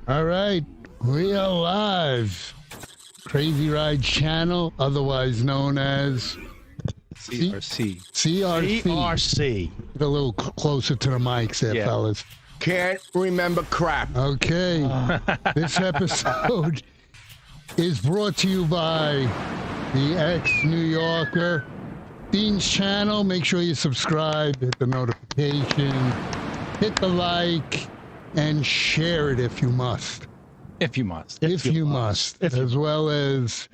All right, we are live. Crazy Ride channel, otherwise known as CRC. CRC. CRC. Get a little closer to the mics there, fellas. Can't remember crap. Okay, this episode is brought to you by the ex-New Yorker, Dean's channel. Make sure you subscribe, hit the notification, hit the like, and share it if you must. If you must. If you must. As well as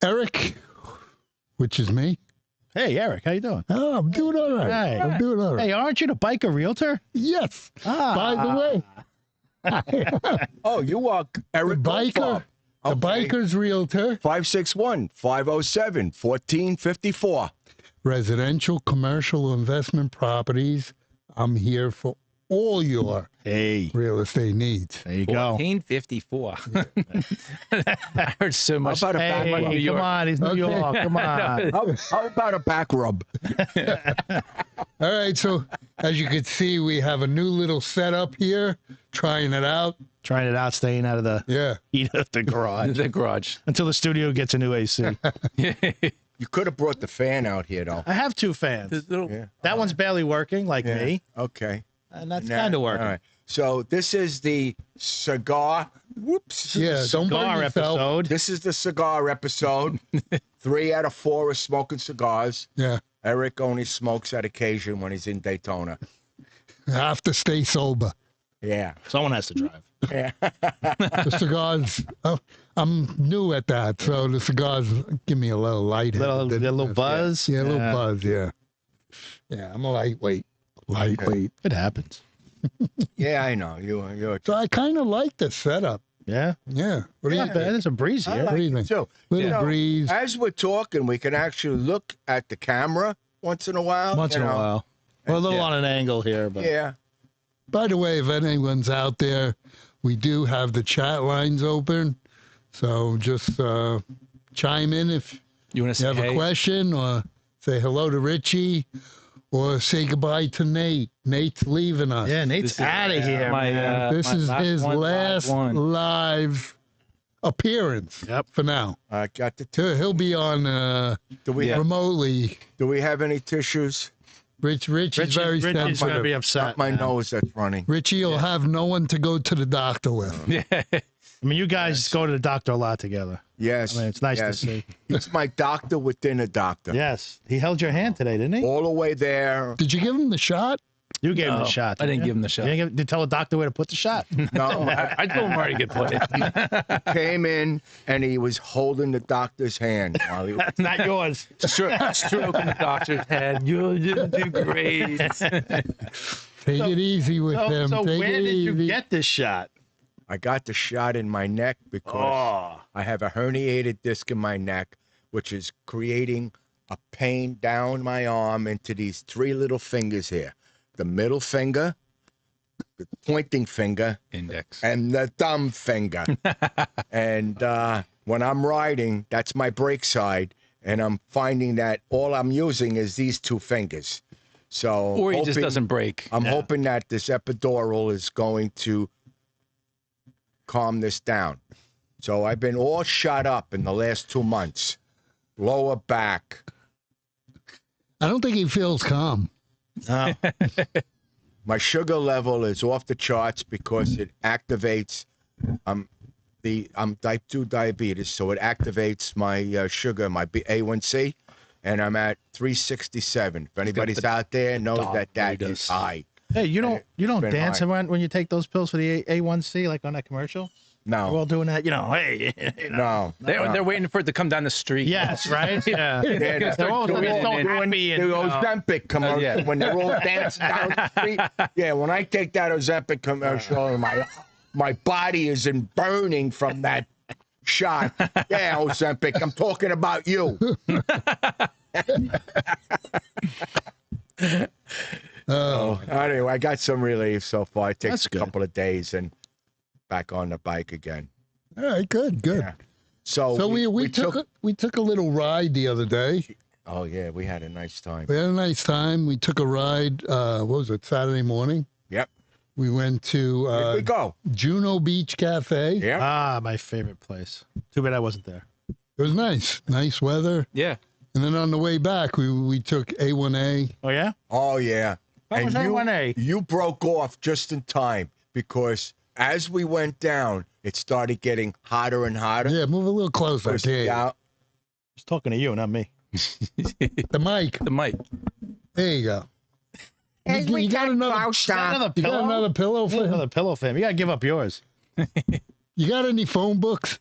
Eric, which is me. Hey, Eric, how you doing? Oh, I'm doing all right. Hey. I'm doing all right. Hey, aren't you the biker realtor? Yes. By the way. Oh, you are Eric Biker. The biker's realtor. 561-507-1454. Residential, commercial, investment properties. I'm here for all your real estate needs. There you go. 1454. I heard so much. How about a back rub? Hey, come on, he's New York. Come on. How about a back rub? All right, so as you can see, we have a new little setup here, trying it out. Trying it out, staying out of the heat of the garage. The garage. Until the studio gets a new AC. You could have brought the fan out here, though. I have two fans. Yeah. That one's barely working, like me. Okay. And that's kind of working. All right. So this is the cigar. Whoops. Yeah, don't burn Cigar yourself. episode. This is the cigar episode. 3 out of 4 are smoking cigars. Yeah, Eric only smokes at occasion when he's in Daytona. I have to stay sober. Yeah. Someone has to drive. Yeah. The cigars, I'm new at that, so the cigars give me a little light. Little buzz. Yeah, a little buzz, yeah. Yeah, I'm a lightweight. It happens. Yeah, I know. You're So I kind of like the setup. Yeah. Yeah. What do you Not think? bad. There's a breeze I here. like do you it think? too. Little breeze. As we're talking, we can actually look at the camera once in a while. Once in a while. We're a little on an angle here, but Yeah. By the way, if anyone's out there, we do have the chat lines open. So just chime in if You want to you say have a question, or say hello to Richie, or say goodbye to Nate. Nate's leaving us. yeah, Nate's out of here. man. This is his last live appearance Yep. for now. I got the. He'll be on Do we remotely. do we have any tissues? Rich is very Richie's going to sensitive. be upset. Not my man. nose that's running. Richie will have no one to go to the doctor with. Yeah. I mean, you guys go to the doctor a lot together. Yes. I mean, it's nice yes. to see. It's my doctor within a doctor. Yes. He held your hand today, didn't he? All the way there. Did you give him the shot? You gave him No, the shot. I didn't you? give him the shot. You didn't did tell the doctor where to put the shot. No, I told him where he could put it. came in and he was holding the doctor's hand while he was. Not yours. Stroking the doctor's head. You'll do great. Take it easy with him. So Take where it did you easy. get this shot? I got the shot in my neck because I have a herniated disc in my neck, which is creating a pain down my arm into these 3 little fingers here. The middle finger, the pointing finger, Index. and the thumb finger. And when I'm riding, that's my brake side, and I'm finding that all I'm using is these 2 fingers. So Or he just hoping- doesn't break. I'm hoping that this epidural is going to calm this down. So I've been all shot up in the last 2 months. Lower back. I don't think he feels calm. No. My sugar level is off the charts because it activates I'm type 2 diabetes, so it activates my sugar, my A1C, and I'm at 367. If anybody's out there knows that is high. Hey, you don't been dance high. around when you take those pills for the A1C like on that commercial? We're No, all doing that, hey. no. They're waiting for it to come down the street. Yes, right? Yeah. Yeah, They're all doing so it. happy and, The Ozempic commercial, yeah. when they're all dancing down the street. Yeah, when I take that Ozempic commercial, my body is in burning from that shot. Yeah, Ozempic, I'm talking about you. Anyway, I got some relief so far. It takes That's a good. couple of days and back on the bike again. All right, good. Yeah. So we took a little ride the other day. Oh yeah, we had a nice time. We had a nice time. We took a ride. What was it? Saturday morning. Yep. We went to Here we go. Juno Beach Cafe. Yeah. Ah, my favorite place. Too bad I wasn't there. It was nice weather. Yeah. And then on the way back, we took A1A. Oh, yeah? Oh yeah. That was A1A. You broke off just in time because as we went down, it started getting hotter and hotter. Yeah, move a little closer. Because Okay. He's talking to you, not me. The mic. The mic. There you go. You got another Another You got another pillow for him? Another pillow for him. You got to give up yours. You got any phone books?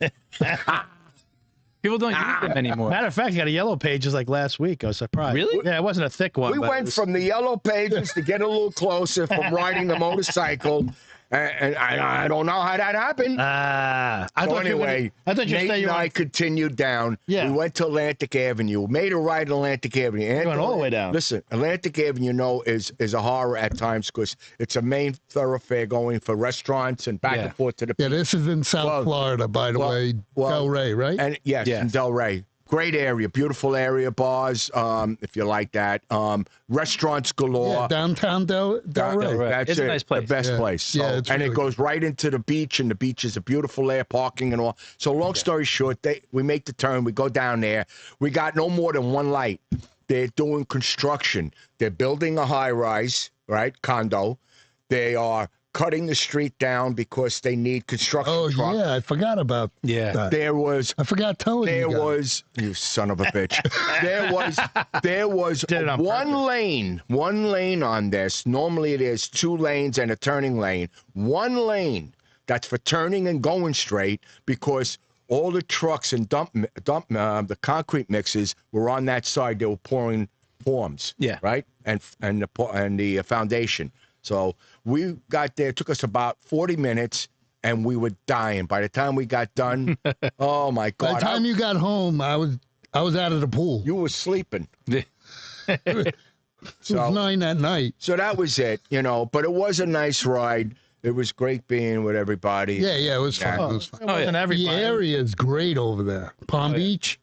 People don't use them anymore. Matter of fact, you got a yellow pages like last week. I was surprised. Really? Yeah, it wasn't a thick one. We but it went was- from the yellow pages to get a little closer from riding the motorcycle, and I don't know how that happened. I So thought anyway, I thought you Nate said you and I went, continued down. Yeah. We went to Atlantic Avenue. Made a ride to Atlantic Avenue. you went all the way down. Listen, Atlantic Avenue, is a horror at times because it's a main thoroughfare going for restaurants and back Yeah. and forth to the. Yeah, this is in South Well, Florida, by the well, way. well, Del Rey, right? And yes, Yeah. in Del Rey. Great area, beautiful area, bars, if you like that. Restaurants galore. Yeah, downtown Del Rey. Rey. That's It's a it, nice place. The best Yeah. place. So, Yeah, it's and it really goes right into the beach, and the beach is a beautiful there, parking and all. So, long story short, we make the turn. We go down there. We got no more than one light. They're doing construction. They're building a high-rise, right, condo. They are cutting the street down because they need construction Oh, trucks. yeah, I forgot about Yeah. that. There was I forgot telling you there guys. was you son of a bitch. there was Did it on one lane on this. Normally there's 2 lanes and a turning lane. One lane that's for turning and going straight because all the trucks and the concrete mixes were on that side. They were pouring forms. Yeah. Right. And the foundation. So we got there. It took us about 40 minutes. And we were dying. By the time we got done, oh my By God! the time you got home, I was out of the pool. You were sleeping. It was 9 at night. So that was it, But it was a nice ride. It was great being with everybody. Yeah, it was fun. Yeah. It was fun. It wasn't yeah. The everybody. area is great over there. Palm Beach,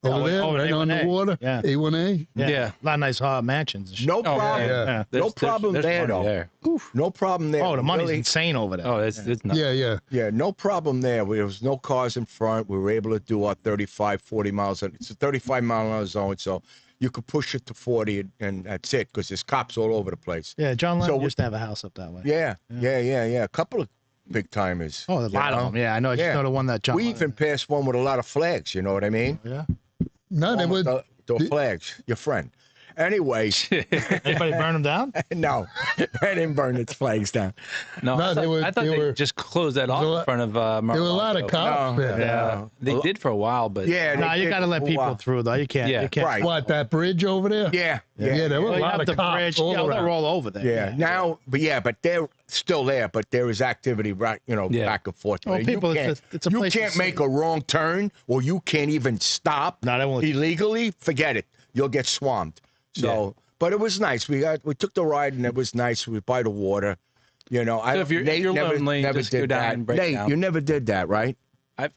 over there, over right on the A1A. water. Yeah. A1A. Yeah. Yeah. A lot of nice mansions. and shit. No Oh, problem. yeah. Yeah. No problem there's there, money though. there. No problem there. Oh, the money's Really, insane over there. Oh, it's not. Yeah. yeah, no problem there. There was no cars in front. We were able to do our 35, 40 miles. It's a 35-mile-an-hour zone, so you could push it to 40, and that's it because there's cops all over the place. Yeah, John Lennon So we- used to have a house up that way. Yeah. A couple of big timers. Oh, a lot of them. Yeah, I know. I just Yeah. know the one that John We Lennon- even passed one with a lot of flags. You know what I mean? Yeah. No, they One would. with the flags. Your friend. Anyway, Anybody burn them down? no, I didn't burn its flags down. No, No, I they thought were- they just closed that off there were- in front of There were a lot of Mar-a-Lago. cops No, there. yeah. They did for a while, but Yeah, No, they you did got to let for a people while. through though. You can't. Yeah. You can't. Right. What, that bridge over there? Yeah, Yeah, there were Well, a you lot have of the cops bridge. all Yeah, they're around. all over there. Yeah, now, but they're still there, but there is activity, right? Yeah. Back and forth. Well, You people, can't- it's a you place to can't see. make a wrong turn, or you can't even stop No, they won't. illegally. Forget it. You'll get swamped. So, but it was nice. We took the ride, and it was nice. We by the water. I if you're Nate never, lonely, never just go did down that. and break Nate, down. you never did that, right?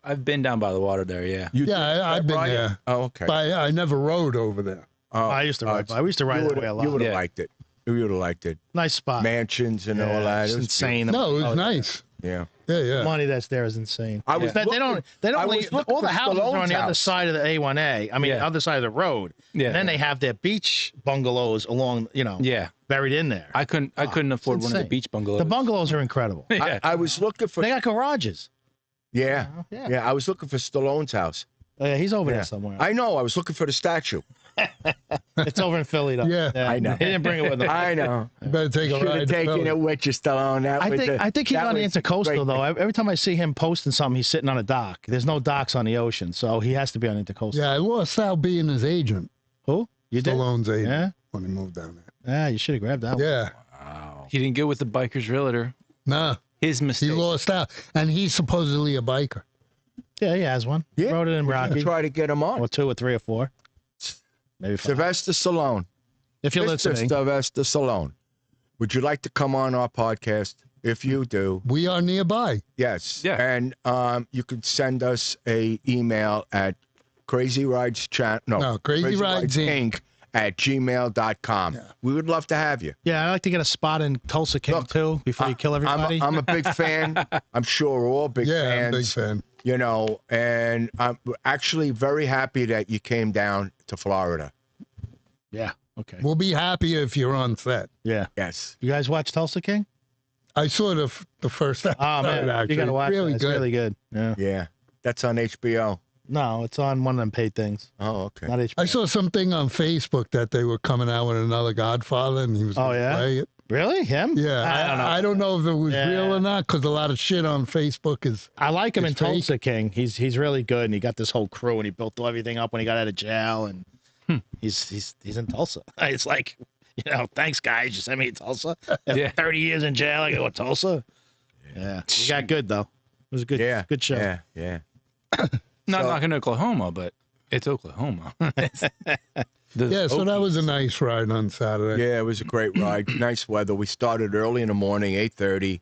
I've been down by the water there. Yeah. You Yeah, did I've that been ride? there. Oh, okay. But I never rode over there. I used to ride by. We used to ride you that way a lot. You would have Yeah. liked it. You would have liked it. Nice spot. Mansions and all that. It's It was insane. No, it was Oh, nice. beautiful. Yeah. The money that's there is insane. I was They looking- don't. They I don't was leave. looking All the for houses are on Stallone's the other house. side of the A1A. I mean, Yeah. other side of the road. Yeah. And then they have their beach bungalows along. Yeah. Buried in there. I couldn't afford one of the insane. beach bungalows. The bungalows are incredible. Yeah. I was looking for. They got garages. Yeah. Yeah. Yeah. I was looking for Stallone's house. He's over Yeah. there somewhere. I know. I was looking for the statue. It's over in Philly, though. Yeah. I know. He didn't bring it with him. I know. You better take a Should ride. have to taken Philly. it with you, Stallone. I think he's on the Intercoastal, though. Great. Every time I see him posting something, he's sitting on a dock. There's no docks on the ocean, so he has to be on Intercoastal. Yeah, I lost out being his agent. Who? You did? Stallone's agent. Yeah? When he moved down there. Yeah, you should have grabbed that one. Yeah. He didn't go with the biker's realtor. Nah, His he mistake. lost out. And he's supposedly a biker. Yeah, he has one. Yeah. Wrote it in We Rocky. should try to get him on. Or 2 or 3 or 4. Maybe 5. Sylvester Stallone. If you're Mr. listening. Sylvester Stallone. Would you like to come on our podcast? If you do, We are nearby. yes. Yeah. And you could send us a email at Crazy Rides Chat. No, No, Crazy Rides Inc. gmail.com. Yeah. We would love to have you. Yeah, I'd like to get a spot in Tulsa King Look, too before you kill everybody. I'm a big fan. I'm sure we're all big Yeah, fans. I'm a big fan. You know, and I'm actually very happy that you came down to Florida. Yeah. Okay. We'll be happy if you're on set. Yeah. Yes. You guys watch Tulsa King? I saw the first episode. Oh man, actually. you gotta watch Really it. It's good. really good. Yeah. Yeah. That's on HBO. No, it's on one of them paid things. Oh, okay. Not HBO. I saw something on Facebook that they were coming out with another Godfather, and he was Oh, gonna yeah? play it. Really? Him? Yeah, I don't know. I don't know if it was Yeah. real or not, because a lot of shit on Facebook is. I like him in It's fake. Tulsa King. He's really good, and he got this whole crew, and he built everything up when he got out of jail, and he's in Tulsa. It's like, thanks guys, you sent me to Tulsa. After Yeah. 30 years in jail, I go to Tulsa. Yeah, he got good though. It was a good, Yeah. good show. Yeah. Yeah. Not So- knocking Oklahoma, but it's Oklahoma. Yeah, so that was a nice ride on Saturday. Yeah, it was a great ride. Nice weather. We started early in the morning, 8:30.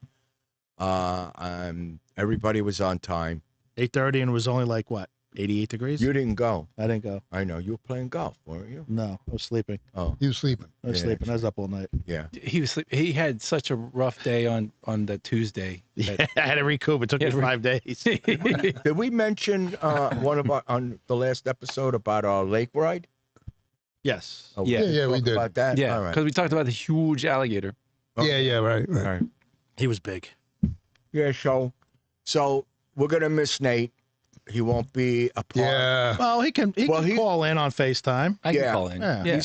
Everybody was on time. 8:30, and it was only like what, 88 degrees? You didn't go. I didn't go. I know. You were playing golf, weren't you? No, I was sleeping. Oh, You sleeping? I was Yeah. sleeping. I was up all night. yeah. He was he had such a rough day on the Tuesday. Yeah, I had to recoup. It took me Yeah, 5 days. Did we mention on the last episode about our lake ride? Yes. Oh, Yeah. Yeah, we talk did. about that. Yeah, All right. because we talked about the huge alligator. Yeah, right. All right. He was big. Yeah. So we're gonna miss Nate. He won't be a part. Yeah. Well, he can Well, can he- call in on FaceTime. I Yeah. can call in. Yeah. Yeah.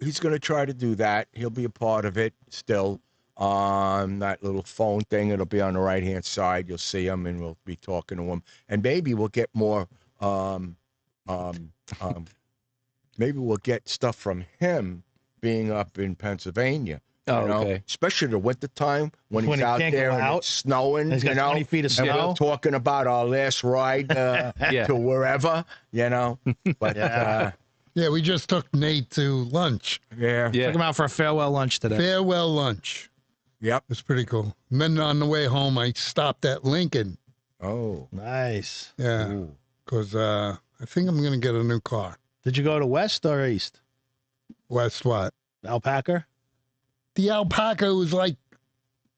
He's gonna try to do that. He'll be a part of it still. On that little phone thing, it'll be on the right hand side. You'll see him, and we'll be talking to him. And maybe we'll get more. Maybe we'll get stuff from him being up in Pennsylvania. Oh, you know? okay. Especially the wintertime when When he's he out can't there go and out. it's snowing. He's got 20 feet of and snow. we're talking about our last ride Yeah. to wherever. But Yeah. Yeah, we just took Nate to lunch. yeah. Yeah. Took him out for a farewell lunch today. Farewell lunch. Yep. It's pretty cool. And then on the way home, I stopped at Lincoln. Oh. Nice. Yeah, Ooh. because I think I'm going to get a new car. Did you go to West or East? West what? Alpaca? The Alpaca was like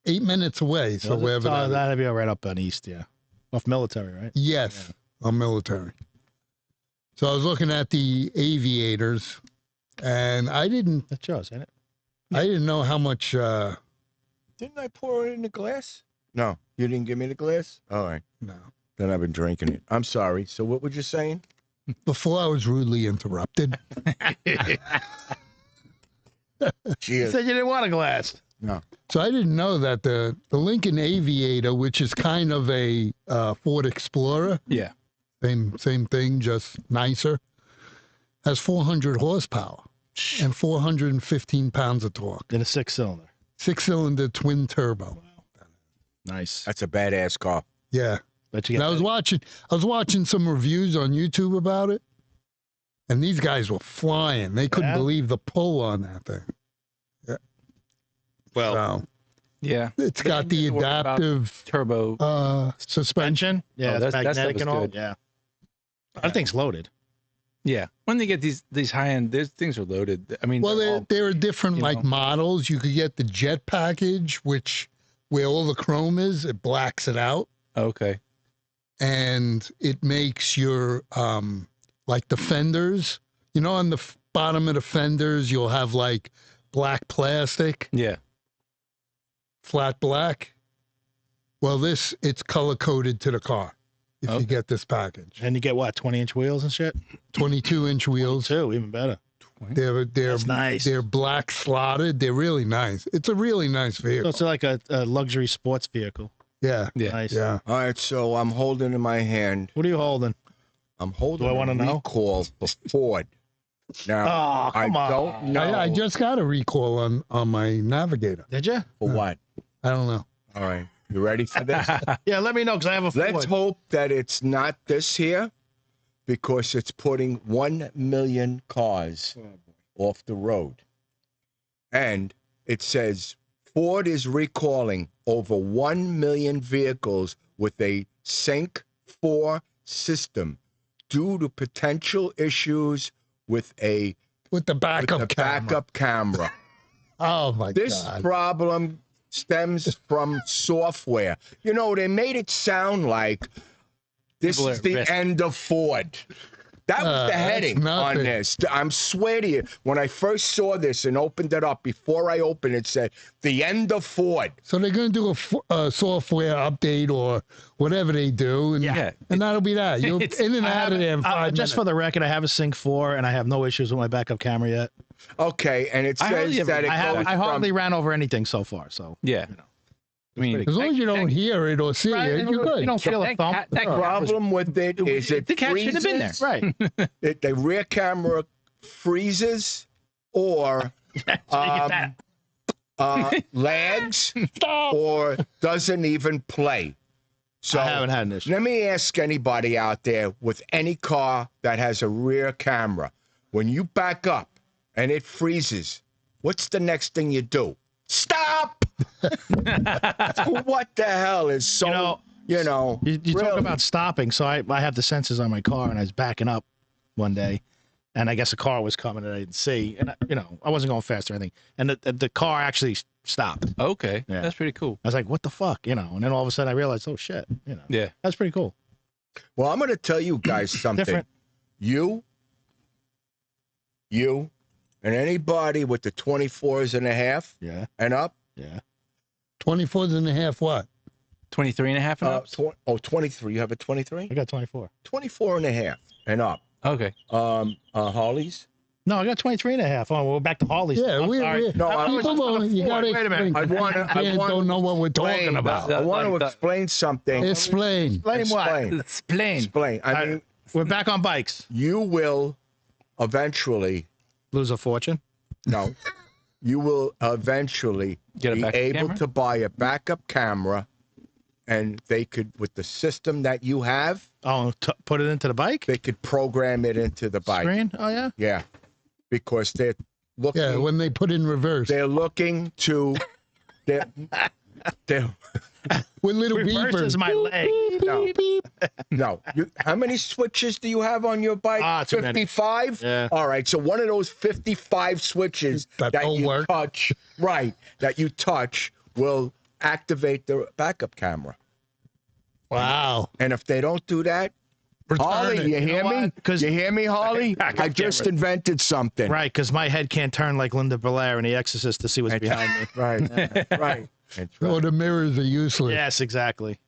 8 minutes away. So wherever that is. that'd be right up on East, yeah. Off Military, right? Yes, I'm military. So I was looking at the aviators, and I didn't That's yours, ain't it? know how much. Didn't I pour it in the glass? No, you didn't give me the glass? All right. No. Then I've been drinking it. I'm sorry. So what were you saying? Before I was rudely interrupted. You Cheers. said you didn't want a glass. No. So I didn't know that the Lincoln Aviator, which is kind of a Ford Explorer, Yeah. same thing, just nicer, has 400 horsepower and 415 pounds of torque. In a 6-cylinder. 6-cylinder twin turbo. Nice. That's a badass car. Yeah. Bet you And get I was watching some reviews on YouTube about it, and these guys were flying. They couldn't Yeah? believe the pull on that thing. Well, So Yeah. it's got the They didn't worry about adaptive Turbo. suspension. suspension. Yeah, Oh, it's that stuff magnetic is and all. good. Yeah. That thing's loaded. Yeah. When they get these high end, these things are loaded. I mean, Well, they're all- there are different you like know. models. You could get the jet package, which where all the chrome is, it blacks it out, okay. and it makes your like the fenders. You know, on the bottom of the fenders, you'll have like black plastic, Yeah. flat black. Well, it's color coded to the car if Okay. you get this package. And you get what, 20-inch wheels and shit? 22-inch wheels. Too, even better. They're That's nice. They're black slotted. They're really nice. It's a really nice So vehicle. it's like a luxury sports vehicle. Yeah, Yeah. Nice. yeah. all right. So I'm holding in my hand. What are you holding? I'm holding Do I a wanna know? recall for Ford. Now, Oh, I come on. don't know I just got a recall on my Navigator. Did you? for what. I don't know. All right. You ready for this? Yeah, let me know, because I have a Let's Ford. hope that it's not this here, because it's putting 1 million cars off the road. And it says Ford is recalling over 1 million vehicles with a Sync 4 system due to potential issues with a With the backup with the camera. backup camera. Oh my This God. problem stems from software. You know, they made it sound like this People is are the risk. end of Ford. That was the That's heading on nothing. this. I'm swear to you, when I first saw this and opened it up, before I opened it, said, the end of Ford. So they're going to do a software update or whatever they do, and, Yeah. and that'll be that. You're It's- in and out of there in 5 Just for minutes. the record, I have a Sync 4, and I have no issues with my backup camera yet. Okay, and it I hardly says ever- that it goes I hardly from... ran over anything so far, so. Yeah. I mean, As long as you don't hear it or see Right, it, you're good. You don't feel a that thump. cat- that The problem with it is it the cat shouldn't have been there. freezes. Right. The rear camera freezes or lags or doesn't even play. So I haven't had an issue. let me ask anybody out there with any car that has a rear camera, when you back up and it freezes, what's the next thing you do? Stop! What the hell is so, You talk really? about stopping. So I have the sensors on my car, and I was backing up one day, and I guess a car was coming that I didn't see, and I wasn't going fast or anything, and the car actually stopped. Okay. Yeah. That's pretty cool. I was like, what the fuck, and then all of a sudden I realized, oh shit, Yeah. that's pretty cool. Well, I'm going to tell you guys something. Different. You, and anybody with the 24s and a half Yeah, and up, yeah. 24 and a half what? 23 and a half and up? 23. You have a 23? I got 24. 24 and a half and up. Okay. Harleys? No, I got 23 and a half. Oh, we're back to Harley's. Yeah, I'm sorry. No, I was people don't, you got to Wait a minute. I want don't know what we're talking about. I want to Like the- explain something. Explain. Explain what? Explain. Explain. I mean, We're back on bikes. you will eventually, Lose a fortune. no, you will eventually Get a be backup able camera? to buy a backup camera, and they could, with the system that you have, Oh, put it into the bike they could program it into the bike. screen. Oh yeah. Yeah, because they're looking. Yeah, when they put in reverse. They're looking to. They're, they're, With little Reverse beepers. is my leg. no, no. How many switches do you have on your bike? Too many. 55? Yeah. All right. So one of those 55 switches That that don't you work. touch, right, that you touch will activate the backup camera. Wow. And if they don't do that, Return Harley, it. you hear know me? what? 'Cause- You hear me, Harley? Backup I just camera. invented something. Right, because my head can't turn like Linda Belair in The Exorcist to see what's behind me. Right. Right. That's Or right. the mirrors are useless. Yes, exactly.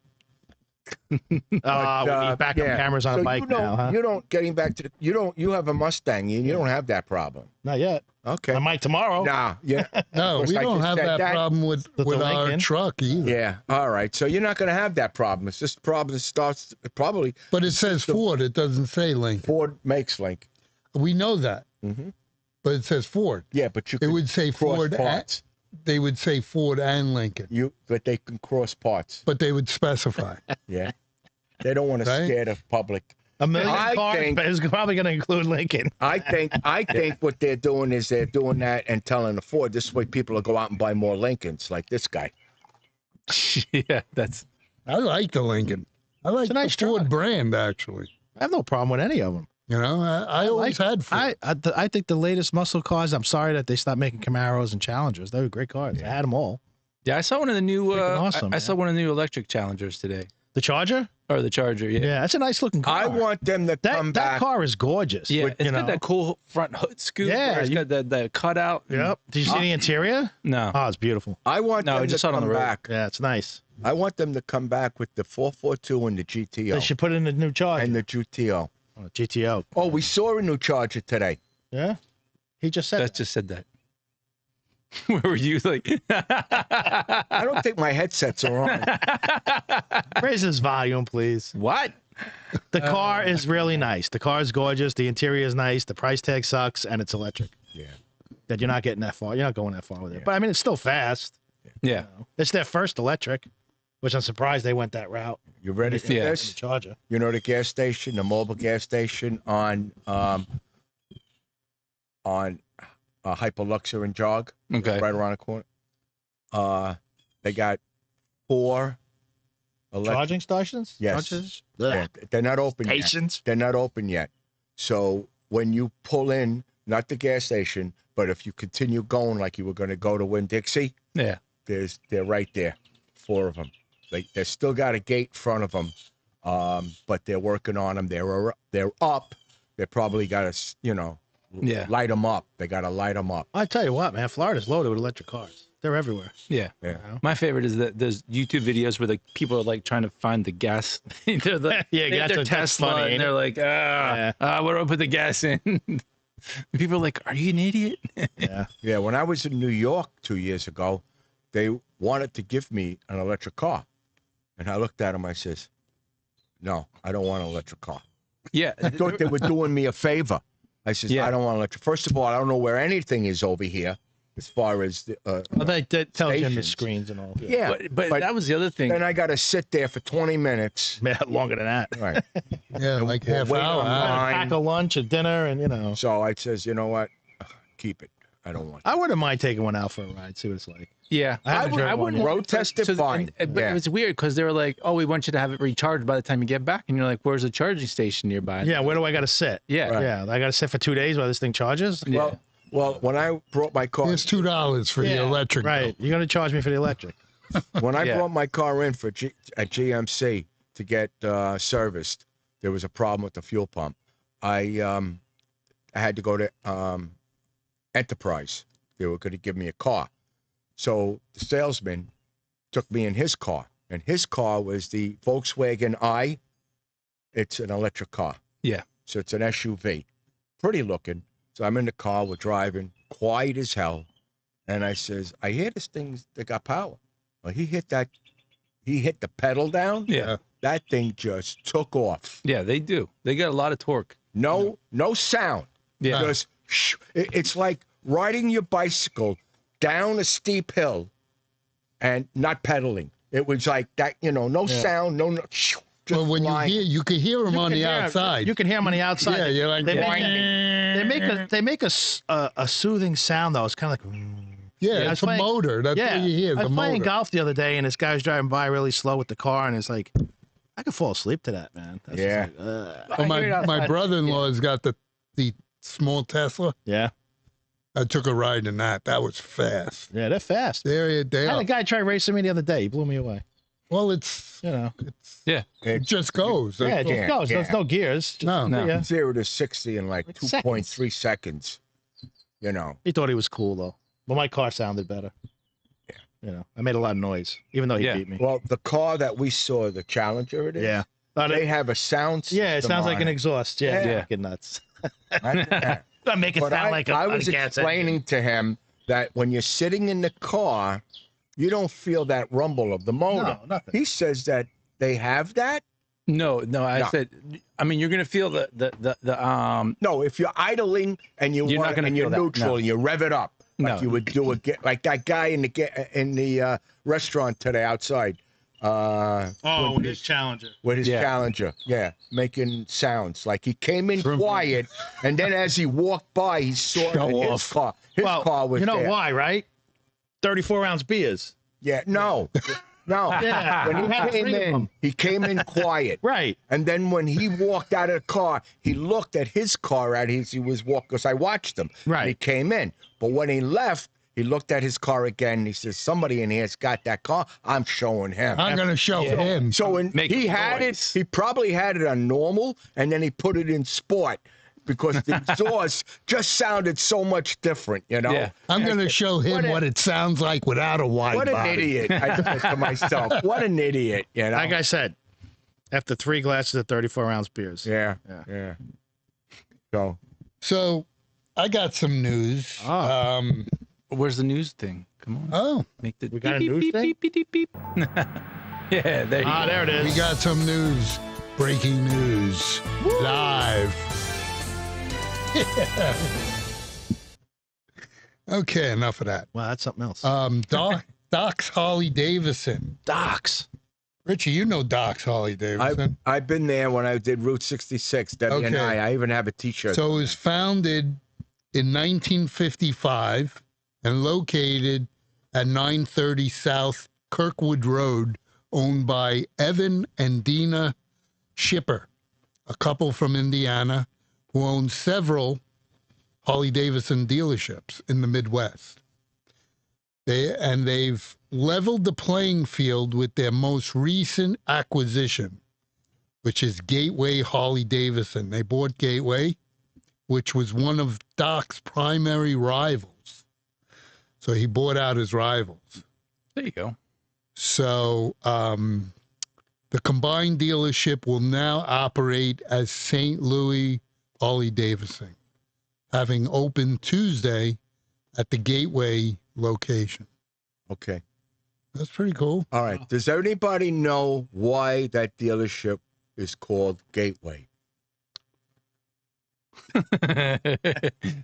We need backup yeah. cameras on So a bike you don't, now, huh? You don't. Getting back to the. You have a Mustang. You don't have that problem. Not yet. Okay. I might tomorrow. Nah. Yeah. No, course, we I don't just have said that that. problem with the our Lincoln. truck either. Yeah. All right. So you're not going to have that problem. It's just problem starts probably But it says Ford. It doesn't say Lincoln. Ford makes Link. We know that. Mm-hmm. But it says Ford. Yeah, but you It can would say cross Ford. parts. They would say Ford and Lincoln, But they can cross parts. but they would specify. Yeah. They don't want to Right? scare the public. A million I cars, think- but it's probably going to include Lincoln. I think what they're doing is they're doing that and telling the Ford this way people will go out and buy more Lincolns like this guy. Yeah, that's I like the Lincoln. I like It's a nice the Ford truck. brand, actually. I have no problem with any of them. You know, I always had Ford. I think the latest muscle cars. I'm sorry that they stopped making Camaros and Challengers. They were great cars. I had them all. yeah. I saw one of the new. Freaking awesome, I saw man. one of the new electric Challengers today, The Charger. or the Charger. Yeah. Yeah, that's a nice looking car. I want them to come that back. car is gorgeous. Yeah, with, it's you got know. that cool front hood scoop. Yeah, where it's got the cutout. Yep. Did you see the interior? No. Oh, it's beautiful. I want No, I them just to saw it on come the road. back. Yeah, it's nice. I want them to come back with the 442 and the GTO. They should put it in the new Charger. And the GTO. Oh, GTO. Oh, we saw a new Charger today. Yeah. He just said That just said that. Where were you? Like, I don't think my headsets are on. that. Raise his volume, please. what? The car is really nice. The car is gorgeous. The interior is nice. The price tag sucks, and it's electric. Yeah. That you're not getting that far. You're not going that far with it. But I mean, it's still fast. Yeah. It's their first electric, which I'm surprised they went that route. You ready for Yeah. The this? Charger. You know the gas station, the mobile gas station on Hyperluxor and Jog, Okay. right around the corner. They got 4 electric. Charging stations? Yes. Chargers? Yeah, they're not open yet. Stations? They're not open yet. So when you pull in not the gas station, but if you continue going like you were going to go to Winn-Dixie, Yeah. they're right there, 4 of them. They still got a gate in front of them, but they're working on them. They're up. They probably got to, light them up. They got to light them up. I tell you what, man, Florida's loaded with electric cars. They're everywhere. Yeah. Yeah. My favorite is that there's YouTube videos where the people are like trying to find the gas. They're like, Yeah, they're that's Tesla, funny, ain't and they're like, where do I put the gas in? And people are like, are you an idiot? Yeah. Yeah, when I was in New York 2 years ago, they wanted to give me an electric car. And I looked at them, I says, no, I don't want an electric car. Yeah. I thought they were doing me a favor. I says, Yeah. I don't want electric. First of all, I don't know where anything is over here as far as the Well, they tell you on the stations. screens and all. Yeah, But that was the other thing. then I got to sit there for 20 minutes. Man, longer than that. Right. Yeah, like we'll half wait hour. online. Huh? Pack a lunch, a dinner, and So I says, you know what? Keep it. I don't want it. I wouldn't mind taking one out for a ride, see what it's like. Yeah. I haven't driven one yet. Road test it, fine. But Yeah. it was weird because they were like, oh, we want you to have it recharged by the time you get back. And you're like, where's a charging station nearby? Yeah, where do I got to sit? Yeah. Right. Yeah, I got to sit for 2 days while this thing charges? Yeah. Well, when I brought my car, Here's $2 for the electric. Right. You're going to charge me for the electric. when I Yeah. brought my car in for at GMC to get serviced, there was a problem with the fuel pump. I had to go to Enterprise. They were going to give me a car. So the salesman took me in his car, and his car was the Volkswagen I. It's an electric car. Yeah. So it's an SUV. Pretty looking. So I'm in the car, we're driving, quiet as hell. And I says, I hear this thing that got power. Well, he hit the pedal down. Yeah. That thing just took off. Yeah, they do. They got a lot of torque. No sound. Yeah. Just, it's like riding your bicycle down a steep hill and not pedaling. It was like that, no sound, no. Just Well, when flying. you can hear them on the outside. You can hear them on the outside. Yeah, you're like, They make a soothing sound though. It's kind of like. yeah, I was it's a playing- motor. That's Yeah, what you hear. I The was playing motor. golf the other day, and this guy was driving by really slow with the car, and it's like, I could fall asleep to that, man. That's just Yeah. like, Well, I hear it my outside. brother-in-law's got the small Tesla. yeah, I took a ride in that. That was fast. yeah, they're fast. They I had are. a guy try racing me the other day. He blew me away. Well, it's Yeah. it just goes. Yeah, it That's all. just goes. There's no gears. Just- No. No. Yeah. 0 to 60 in like Like 2.3 seconds. He thought he was cool though, but my car sounded better. Yeah. I made a lot of noise, even though he Yeah. beat me. Well, the car that we saw, the Challenger, it is. Yeah. They have a sound system. Yeah, it sounds like on an it. exhaust. Yeah, Yeah. fucking nuts. I- I make it But sound I, like I a was gas explaining to him that when you're sitting in the car, you don't feel that rumble of the motor. No, nothing. He says that they have that. No. I No. said, I mean, you're gonna feel the No, if you're idling and You're not gonna you're feel that, neutral no. and you rev it up like No. you would do like that guy in the restaurant today outside. with his Challenger. With his Yeah. Challenger, making sounds like he came in quiet, and then as he walked by, he saw that his car. His car was you know there. why, right? 34-ounce beers. Yeah, no. Yeah. When You he had came 3 of in, them. he came in quiet. Right. And then when he walked out of the car, he looked at his car as he was walking, because I watched him. Right. And he came in. But when he left, he looked at his car again, and he says, somebody in here's got that car. I'm showing him. I'm going to show him. So Make he a had noise. it, he probably had it on normal, and then he put it in sport because the exhaust just sounded so much different, Yeah. I'm going to show him what it sounds like without a wide What an body. idiot, I said to myself. What an idiot, Like I said, after 3 glasses of 34-ounce beers. Yeah. So, So I got some news. Oh. Where's the news thing? Come on. Oh, Make the We got a beep, news beep, thing? beep, beep, beep, beep. Yeah, there you go. There it is. we got some news. Breaking news. Live. Okay, enough of that. Wow, that's something else. Doc's Harley Davidson. Docs. Richie, you know Doc's Harley Davidson. I've been there when I did Route 66, W&I. Okay. I even have a T-shirt. So it was founded in 1955 and located at 930 South Kirkwood Road, owned by Evan and Dina Shipper, a couple from Indiana who owned several Harley Davidson dealerships in the Midwest. They've leveled the playing field with their most recent acquisition, which is Gateway Harley Davidson. They bought Gateway, which was one of Doc's primary rivals. So he bought out his rivals. There you go. So the combined dealership will now operate as St. Louis Harley Davidson, having opened Tuesday at the Gateway location. Okay. That's pretty cool. All right. Does anybody know why that dealership is called Gateway?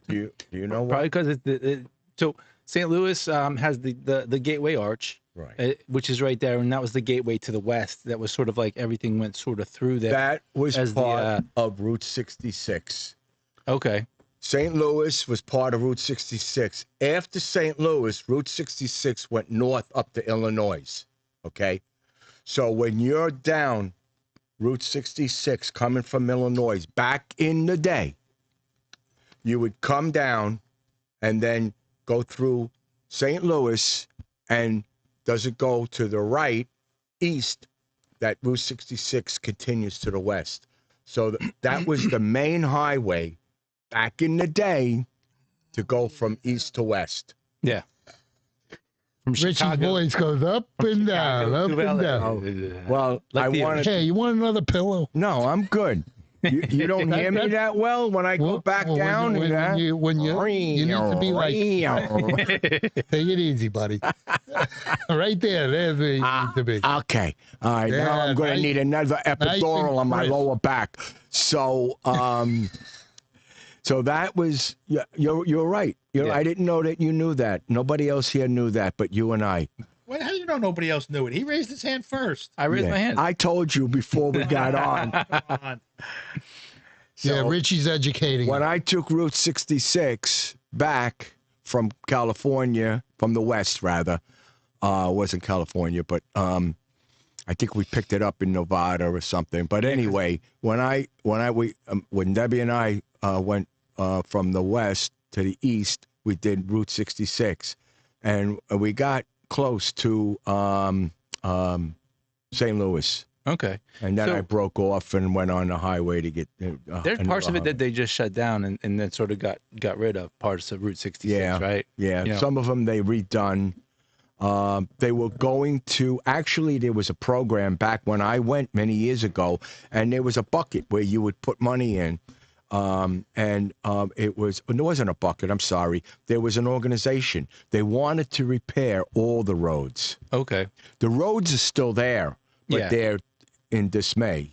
Do you know why? Probably because so St. Louis has the Gateway Arch, Right. which is right there, and that was the gateway to the west. That was sort of like everything went sort of through there. That was as part of Route 66. Okay. St. Louis was part of Route 66. After St. Louis, Route 66 went north up to Illinois. Okay? So when you're down Route 66 coming from Illinois, back in the day, you would come down and then go through St. Louis, and does it go to the right, east, that Route 66 continues to the west. So that was the main highway back in the day to go from east to west. Yeah. From Richie's Chicago. voice goes up and down, up to and LA. down. Well, Like I the- wanted. Hey, you want another pillow? No, I'm good. You don't hear me that well when I go back down? When you need to be like, take it easy, buddy. Right there, there's where you need to be. Okay. All right. Now Yeah, I'm going to nice- need another epidural on my crisp. lower back. So, so that was. You're right. Yeah. I didn't know that you knew that. Nobody else here knew that, but you and I. Wait, how do you know nobody else knew it? He raised his hand first. I raised Yeah. my hand. I told you before we got on. Come on. Yeah, So, Richie's educating. when him. I took Route 66 back from California, from the west rather, wasn't California, but I think we picked it up in Nevada or something. But anyway, when Debbie and I went from the west to the east, we did Route 66, and we got close to St. Louis. Okay. And then So- I broke off and went on the highway to get. There's parts of it that they just shut down and then sort of got rid of, parts of Route 66, Yeah. right? Yeah, You know. some of them they redone. They were going to actually. There was a program back when I went many years ago, and there was a bucket where you would put money in, it wasn't a bucket. I'm sorry. There was an organization. They wanted to repair all the roads. Okay. The roads are still there, but Yeah. they're in dismay,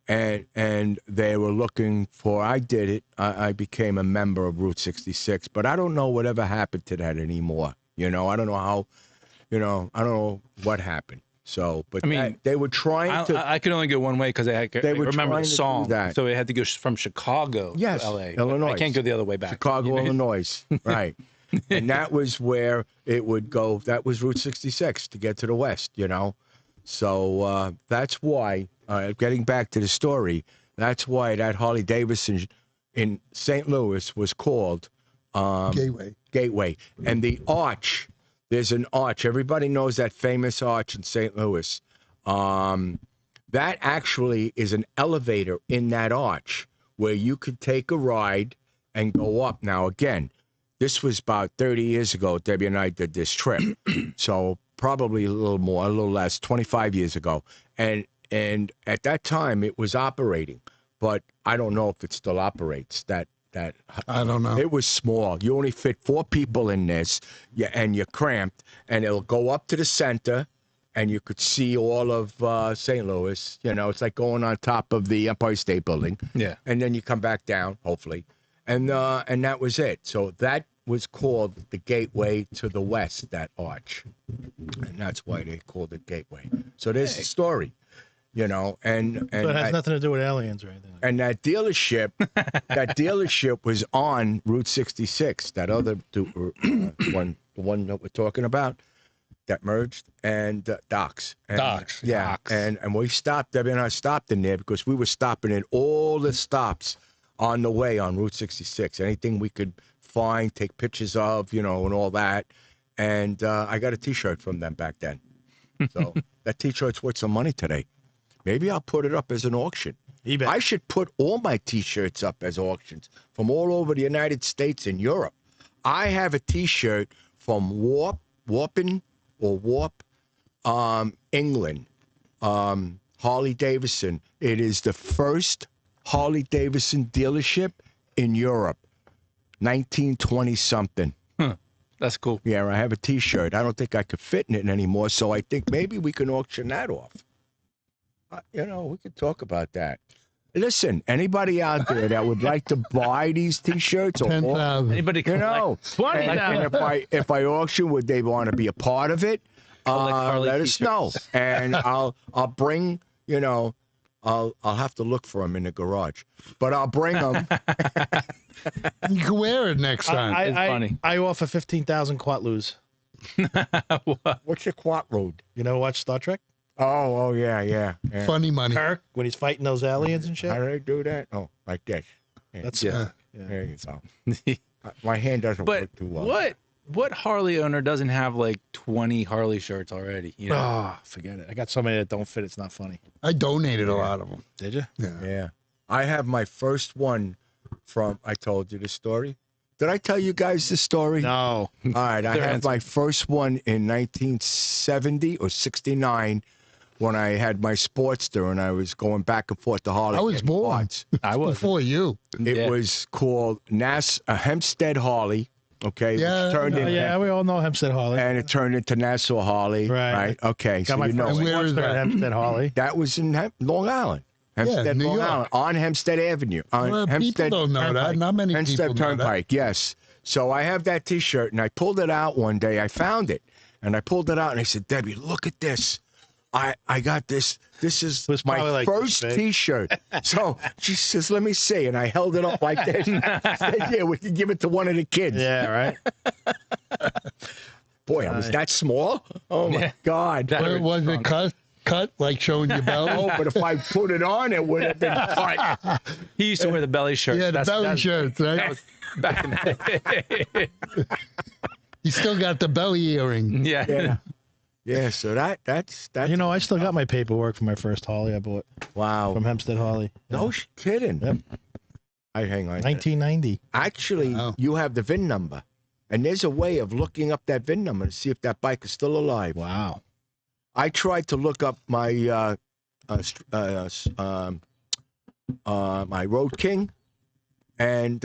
and they were looking for. I did it. I became a member of Route 66, but I don't know whatever happened to that anymore. I don't know how. I don't know what happened. So, but I mean, they were trying to. I could only go one way because I were remember trying the to do song. that. So it had to go from Chicago Yes, to LA. Illinois. I can't go the other way back. Chicago, Illinois, right? And that was where it would go. That was Route 66 to get to the west. So that's why. Getting back to the story, that's why that Harley Davidson in St. Louis was called Gateway. And the arch, there's an arch. Everybody knows that famous arch in St. Louis. That actually is an elevator in that arch where you could take a ride and go up. Now, again, this was about 30 years ago. Debbie and I did this trip. So probably a little more, a little less, 25 years ago. And at that time, it was operating. But I don't know if it still operates. I don't know. It was small. You only fit 4 people in this, and you're cramped. And it'll go up to the center, and you could see all of St. Louis. It's like going on top of the Empire State Building. Yeah. And then you come back down, hopefully. And that was it. So that was called the Gateway to the West, that arch. And that's why they called it Gateway. So there's the story. And So it has nothing to do with aliens or anything. and that dealership was on Route 66. That other one, the one that we're talking about, that merged, and Doc's. And, Doc's. Yeah. Doc's. And we stopped. Debbie and I stopped in there because we were stopping at all the stops on the way on Route 66. Anything we could find, take pictures of, and all that. And I got a T-shirt from them back then. So that T-shirt's worth some money today. Maybe I'll put it up as an auction. eBay. I should put all my T-shirts up as auctions from all over the United States and Europe. I have a T-shirt from Warp, England. Harley Davidson. It is the first Harley Davidson dealership in Europe. 1920 something. That's cool. Yeah, I have a T-shirt. I don't think I could fit in it anymore, so I think maybe we can auction that off. We could talk about that. Listen, anybody out there that would like to buy these T-shirts or 10,000. Anybody can and if I auction, would they want to be a part of it? Harley Let us know, and I'll bring. I'll have to look for them in the garage, but I'll bring them. You can wear it next time. It's funny. I offer 15,000 quatlus. What's your quat road? You know, watch Star Trek? Oh, yeah. Funny money. Kirk, when he's fighting those aliens and shit. How do they do that? Oh, like this. That's Yeah. There you go. My hand doesn't But work too well. what Harley owner doesn't have like 20 Harley shirts already? Forget it. I got so many that don't fit. It's not funny. I donated a lot of them. Did you? Yeah. I have my first one from, I told you the story. Did I tell you guys the story? No. All right. I have my first one in 1970 or 69 when I had my Sportster and I was going back and forth to Harley. I was born. Parts. I was. Before you. It was called Hempstead Harley. Okay. Yeah, Which turned into, Yeah, we all know Hempstead Harley. and it turned into Nassau Harley. Right. Okay. Got So my you know first it. Where is Sportster at that? Hempstead Harley. That was in Long Island. Hempstead, New Long York. Island, on Hempstead Avenue. On Well, Hempstead people don't know that. Turnpike. Not many Hempstead people know that. Turnpike, yes. So I have that T-shirt, and I pulled it out one day. I found it, and I pulled it out, and I said, Debbie, look at this. I got this. This is It was my probably like first this big. T-shirt. So she says, let me see. And I held it up like this. I said, yeah, we can give it to one of the kids. Yeah, right? Boy, I was that small? Oh, my Yeah. God. That- Was it cut like showing your belly? Oh, but if I put it on, it would have been cut. He used to wear the belly shirt. Yeah, the belly shirts, That right? was back in the day. You still got the belly earring. Yeah. Yeah. Yeah, so that's You know, I still got my paperwork for my first Harley I bought wow. from Hempstead Harley. No kidding. Yep. Hang on. 1990. Actually, Wow. you have the VIN number, and there's a way of looking up that VIN number to see if that bike is still alive. Wow. I tried to look up my my Road King, and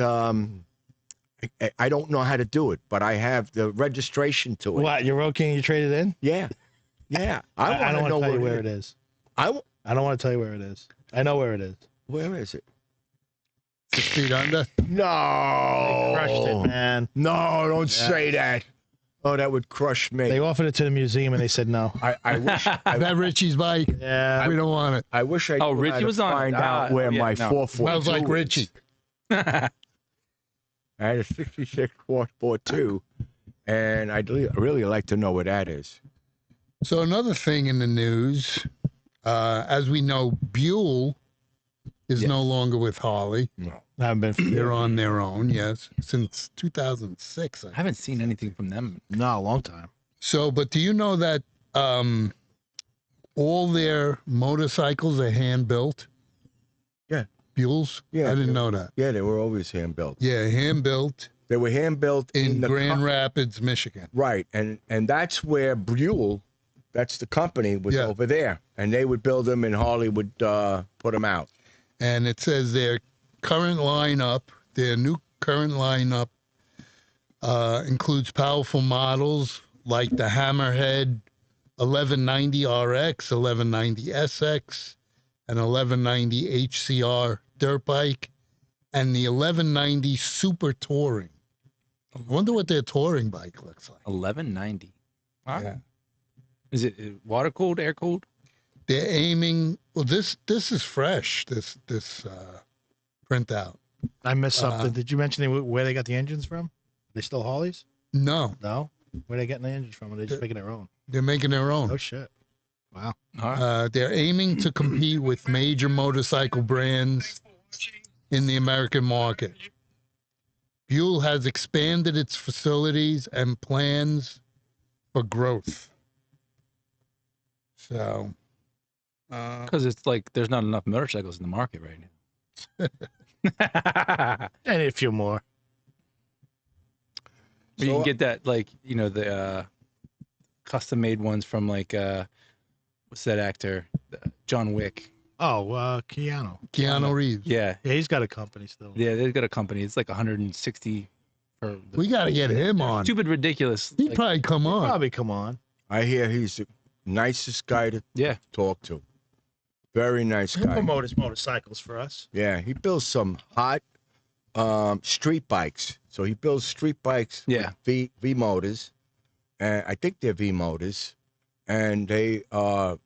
I don't know how to do it, but I have the registration to it. What, your Road King you traded in? Yeah, yeah. I don't want to want know to tell you where where it is. I don't want to tell you where it is. I know where it is. where is it? 6 feet under. No, They crushed it, man. No, don't Yeah. say that. Oh, that would crush me. They offered it to the museum and they said no. I wish. That Richie's bike. Yeah. We don't want it. I wish I. Oh, knew how Richie to was on it. find out Ah, where yeah, my no. 442 Smells like is. Richie. I had a 66 442, and I'd really like to know where that is. So another thing in the news, as we know, Buell is no longer with Harley. No. I haven't been for They're on their own, yes, since 2006. I haven't seen anything from them. no, a long time. So, but do you know that all their motorcycles are hand built? Yeah. Buell's? Yeah, I didn't they- know that. Yeah, they were always hand built. Yeah, hand built They were hand built in the Grand Rapids, Michigan. right, and that's where Buell, that's the company, was Yeah. over there, and they would build them, and Harley would put them out. And it says their current lineup, their new current lineup includes powerful models like the Hammerhead 1190 RX, 1190 SX, and 1190 HCR dirt bike, and the 1190 Super Touring. I wonder what their touring bike looks like. 1190. Yeah. Is it water cooled, air cooled? They're aiming. Well, this is fresh. This printout. I missed something. Did you mention where they got the engines from? They still Harleys? No, No? Where they getting the engines from? Are they just making their own? they're making their own. Oh, shit. Wow. All right. They're aiming to compete with major motorcycle brands in the American market. Buell has expanded its facilities and plans for growth. So, Because it's like there's not enough motorcycles in the market right now. And a few more. But you can get that, like, you know, the custom made ones from, like, what's that actor? John Wick. Oh, Keanu. Keanu Reeves. Yeah. Yeah, he's got a company still. Yeah, they've got a company. It's like 160 for the We got to get him on. stupid, ridiculous. He'd like, probably come on. Probably come on. I hear he's the nicest guy to yeah. talk to. Very nice He'll guy. promote his motorcycles for us. Yeah, he builds some hot street bikes. So he builds street bikes Yeah. with V motors. And I think they're V motors. And they are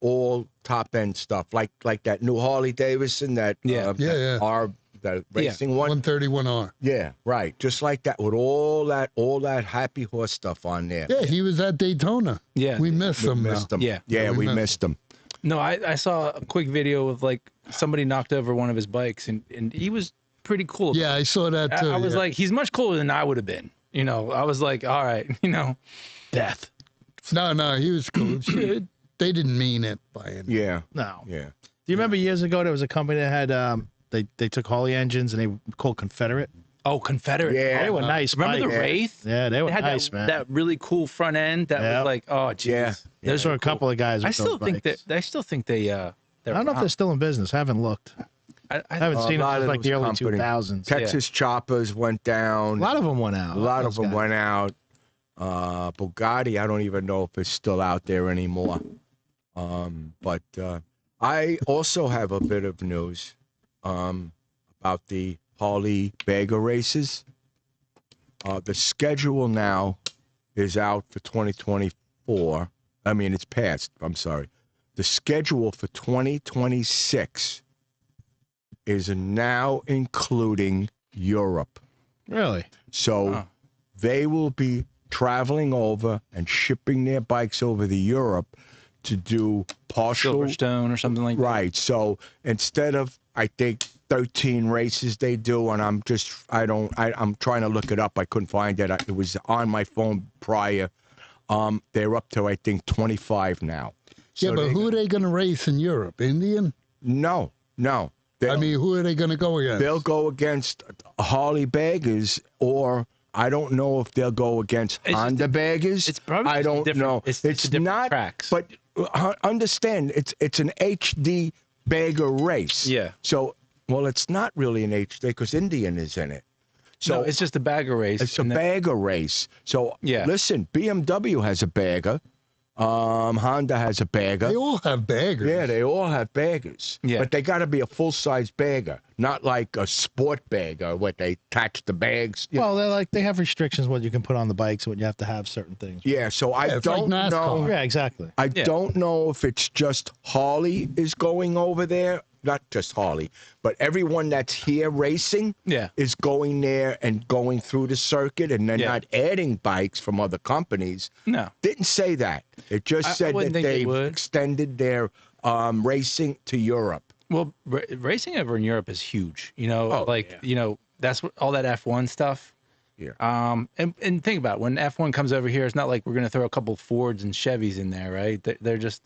all top end stuff. Like that new Harley Davidson that Yeah. the racing one. 131R. Yeah, right. Just like that with all that happy horse stuff on there. Yeah, he was at Daytona. Yeah. We missed We him. missed now. him. Yeah. Yeah, we missed missed him. No, I saw a quick video of, like, somebody knocked over one of his bikes, and he was pretty cool. Yeah, I saw that too. I was yeah. like, he's much cooler than I would have been. You know, I was like, all right, you know, death. No, he was cool. They didn't mean it by any. Yeah, No. yeah. Do you remember years ago there was a company that had they took Harley engines and they were called Confederate? Oh, Confederate. Yeah. They were nice. Remember bikes. the Wraith? Yeah, they were They had nice, that, man. that really cool front end that Yep. was like, oh, geez. Yeah. There's were a couple of guys with I still those think bikes. that. I still think they. I don't know if they're still in business. I haven't looked. I haven't seen them lot since of like the those early companies. 2000s. Texas Choppers went down. A lot of them went out. A lot Those of them guys. went out. Bugatti, I don't even know if it's still out there anymore. But I also have a bit of news about the Harley Bagger races. The schedule now is out for 2024. I mean, it's passed. I'm sorry. The schedule for 2026 is now including Europe. Really? So Huh. they will be traveling over and shipping their bikes over to Europe to do partial. Silverstone or something like that. Right. So instead of, I think, 13 races they do, and I'm trying to look it up. I couldn't find it. It was on my phone prior. They're up to, I think, 25 now. Yeah, So but who are they going to race in Europe? Indian? No. I mean, who are they going to go against? They'll go against Harley baggers, or I don't know if they'll go against It's Honda baggers. It's probably I don't different. know. It's different not tracks. But understand, it's an HD bagger race. Yeah. So, well, it's not really an HD because Indian is in it. So No, it's just a bagger race. it's a and then- bagger race. So Yeah. listen, BMW has a bagger. Honda has a bagger. They all have baggers. Yeah, they all have baggers. Yeah. But they got to be a full-size bagger, not like a sport bagger where they attach the bags. Well, they have restrictions what you can put on the bikes, what you have to have certain things. Yeah, so I it's like don't NASCAR. know. Yeah, exactly. I Yeah. don't know if it's just Harley is going over there. Not just Harley, but everyone that's here racing Yeah. is going there and going through the circuit, and they're Yeah. not adding bikes from other companies. No. Didn't say that. It just I said that wouldn't think they they would. extended their racing to Europe. Well, racing over in Europe is huge. You know, Oh, like yeah. you know, that's what all that F1 stuff. Yeah. And think about it, when F1 comes over here, it's not like we're gonna throw a couple Fords and Chevys in there, right? They're just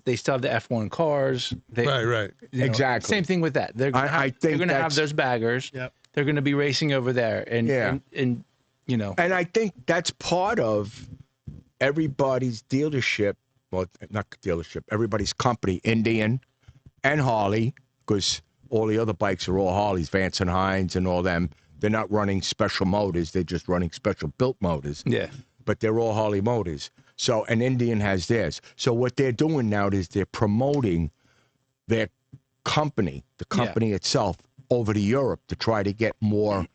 they still have the F1 cars. Right. You know, Exactly. Same thing with that. They're gonna I think they're gonna have that's- those baggers. Yep. They're gonna be racing over there, and Yeah. and you know, And I think that's part of everybody's dealership, well, not dealership, everybody's company, Indian and Harley, because all the other bikes are all Harleys, Vance and Hines and all them. They're not running special motors. They're just running special built motors. yeah, But they're all Harley motors. So an Indian has theirs. So what they're doing now is they're promoting their company, the company itself, over to Europe to try to get more,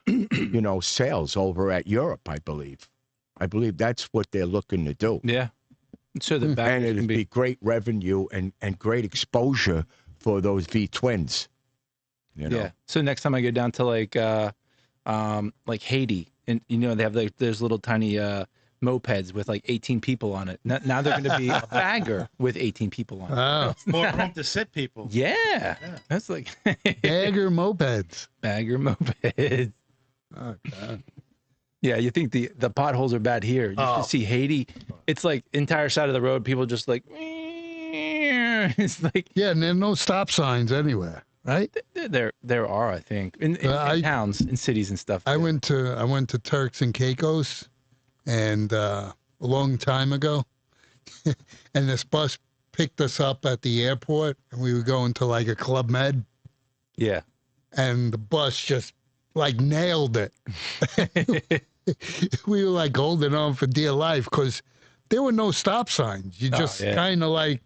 sales over at Europe, I believe. I believe that's what they're looking to do. yeah. So the And baggers it'd can be great revenue and great exposure for those V twins. You know? Yeah. So next time I go down to like Haiti, and they have like those little tiny mopeds with like 18 people on it. Now they're going to be a bagger with 18 people on it. Oh, More room to sit people. Yeah, that's like bagger mopeds. bagger mopeds. Oh, God. Yeah, you think the potholes are bad here. You should see Haiti. It's like entire side of the road, people just like, it's like, Yeah, and there are no stop signs anywhere, right? there are, I think, in towns, in cities and stuff. I went to Turks and Caicos, and a long time ago, and this bus picked us up at the airport, and we were going to like a Club Med, Yeah. and the bus just like nailed it. We were like holding on for dear life because there were no stop signs. You just kind of like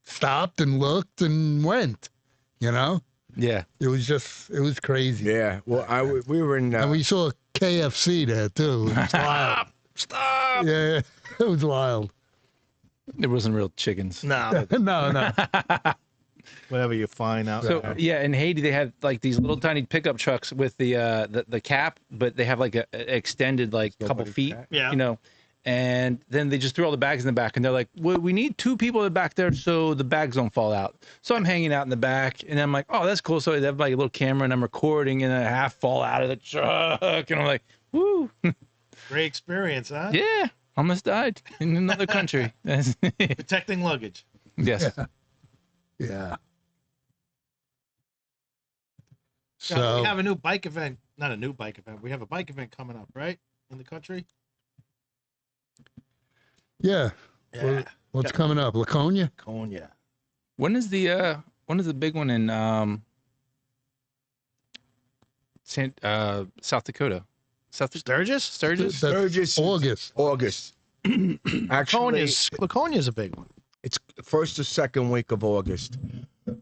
stopped and looked and went, you know? Yeah. It was crazy. Yeah. Well, we were in. And we saw KFC there too. It was wild. Stop. Yeah, it was wild. It wasn't real chickens. No. No. Whatever you find out. So yeah, in Haiti they had like these little tiny pickup trucks with the cap, but they have like a extended like couple feet, Yeah. you know, and then they just threw all the bags in the back, and they're like, well, we need 2 people in the back there so the bags don't fall out. So I'm hanging out in the back, and I'm like, oh, that's cool. So they have like a little camera, and I'm recording, and I half fall out of the truck, and I'm like, woo, Great experience, huh? yeah, almost died in another country. Protecting luggage. Yes. Yeah. So So we have a new bike event. Not a new bike event. We have a bike event coming up, right? In the country? yeah, Yeah. what's coming up? Laconia? Laconia. When is the big one in South Dakota? Sturgis? Sturgis? Sturgis. August. August. Actually, Laconia's a big one. it's first or second week of August.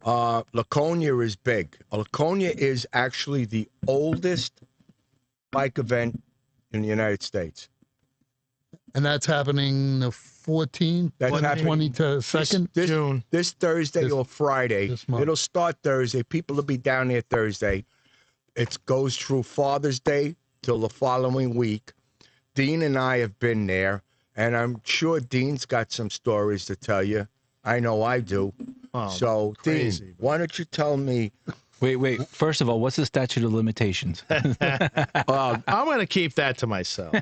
Laconia is big. Laconia is actually the oldest bike event in the United States. And that's happening the 14th, That's happening 22nd? June. This Thursday This- or Friday. this month. It'll start Thursday. People will be down there Thursday. It goes through Father's Day till the following week. Dean and I have been there, and I'm sure Dean's got some stories to tell you. I know I do. Oh, So, crazy. Dean, why don't you tell me? Wait. First of all, what's the statute of limitations? I'm going to keep that to myself.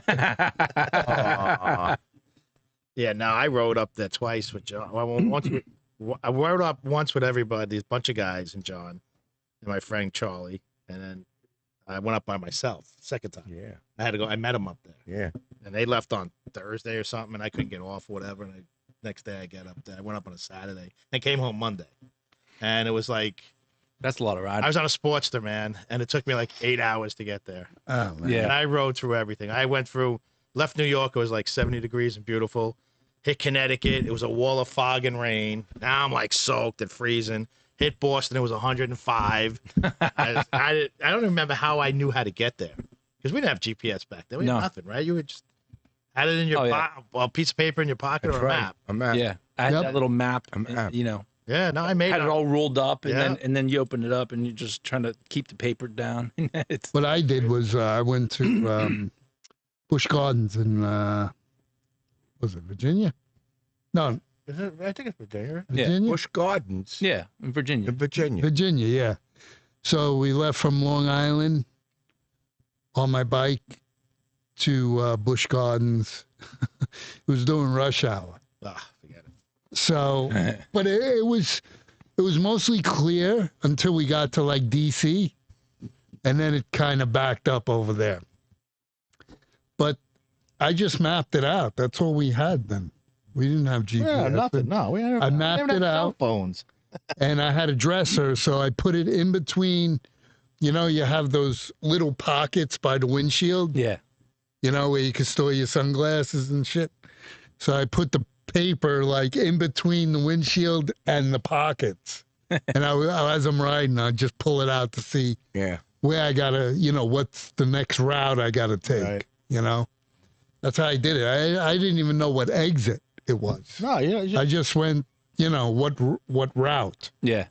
Yeah, no, I rode up there twice with John. I rode up once with everybody, a bunch of guys and John and my friend Charlie. And then I went up by myself second time. Yeah, I had to go. I met them up there. yeah. And they left on Thursday or something, and I couldn't get off or whatever. And next day I get up there. I went up on a Saturday and came home Monday. And it was like, That's a lot of I riding. was on a Sportster, man, and it took me like 8 hours to get there. Oh, man. Yeah. And I rode through everything. I went through, left New York, it was like 70 degrees and beautiful. Hit Connecticut, it was a wall of fog and rain. Now I'm like soaked and freezing. Hit Boston, it was 105. I don't remember how I knew how to get there because we didn't have GPS back then. We had No. nothing, right? You would just had it in your a piece of paper in your pocket That's or a right. map. A map. Yeah, I had Yep. that little map. A map. You know, Yeah, no, I made had it all ruled up, and Yeah. then you open it up, and you're just trying to keep the paper down. It's What I did was I went to Busch Gardens in, was it Virginia? No, I think it's Virginia. Virginia? Busch Gardens. yeah, in Virginia. In Virginia. Virginia, yeah. So we left from Long Island on my bike to Busch Gardens. It was during rush hour. Forget it. So, but it was mostly clear until we got to like DC, and then it kind of backed up over there. But I just mapped it out. That's all we had then. We didn't have GPS. Yeah, nothing. No, we I mapped it out. Phones. And I had a dresser, so I put it in between. You know, you have those little pockets by the windshield. Yeah, You know, where you can store your sunglasses and shit. So I put the paper like in between the windshield and the pockets. And as I'm riding, I just pull it out to see Yeah. where I gotta, you know, what's the next route I gotta take. Right. You know, that's how I did it. I didn't even know what exit it was. No, yeah. I just went, you know, what route yeah.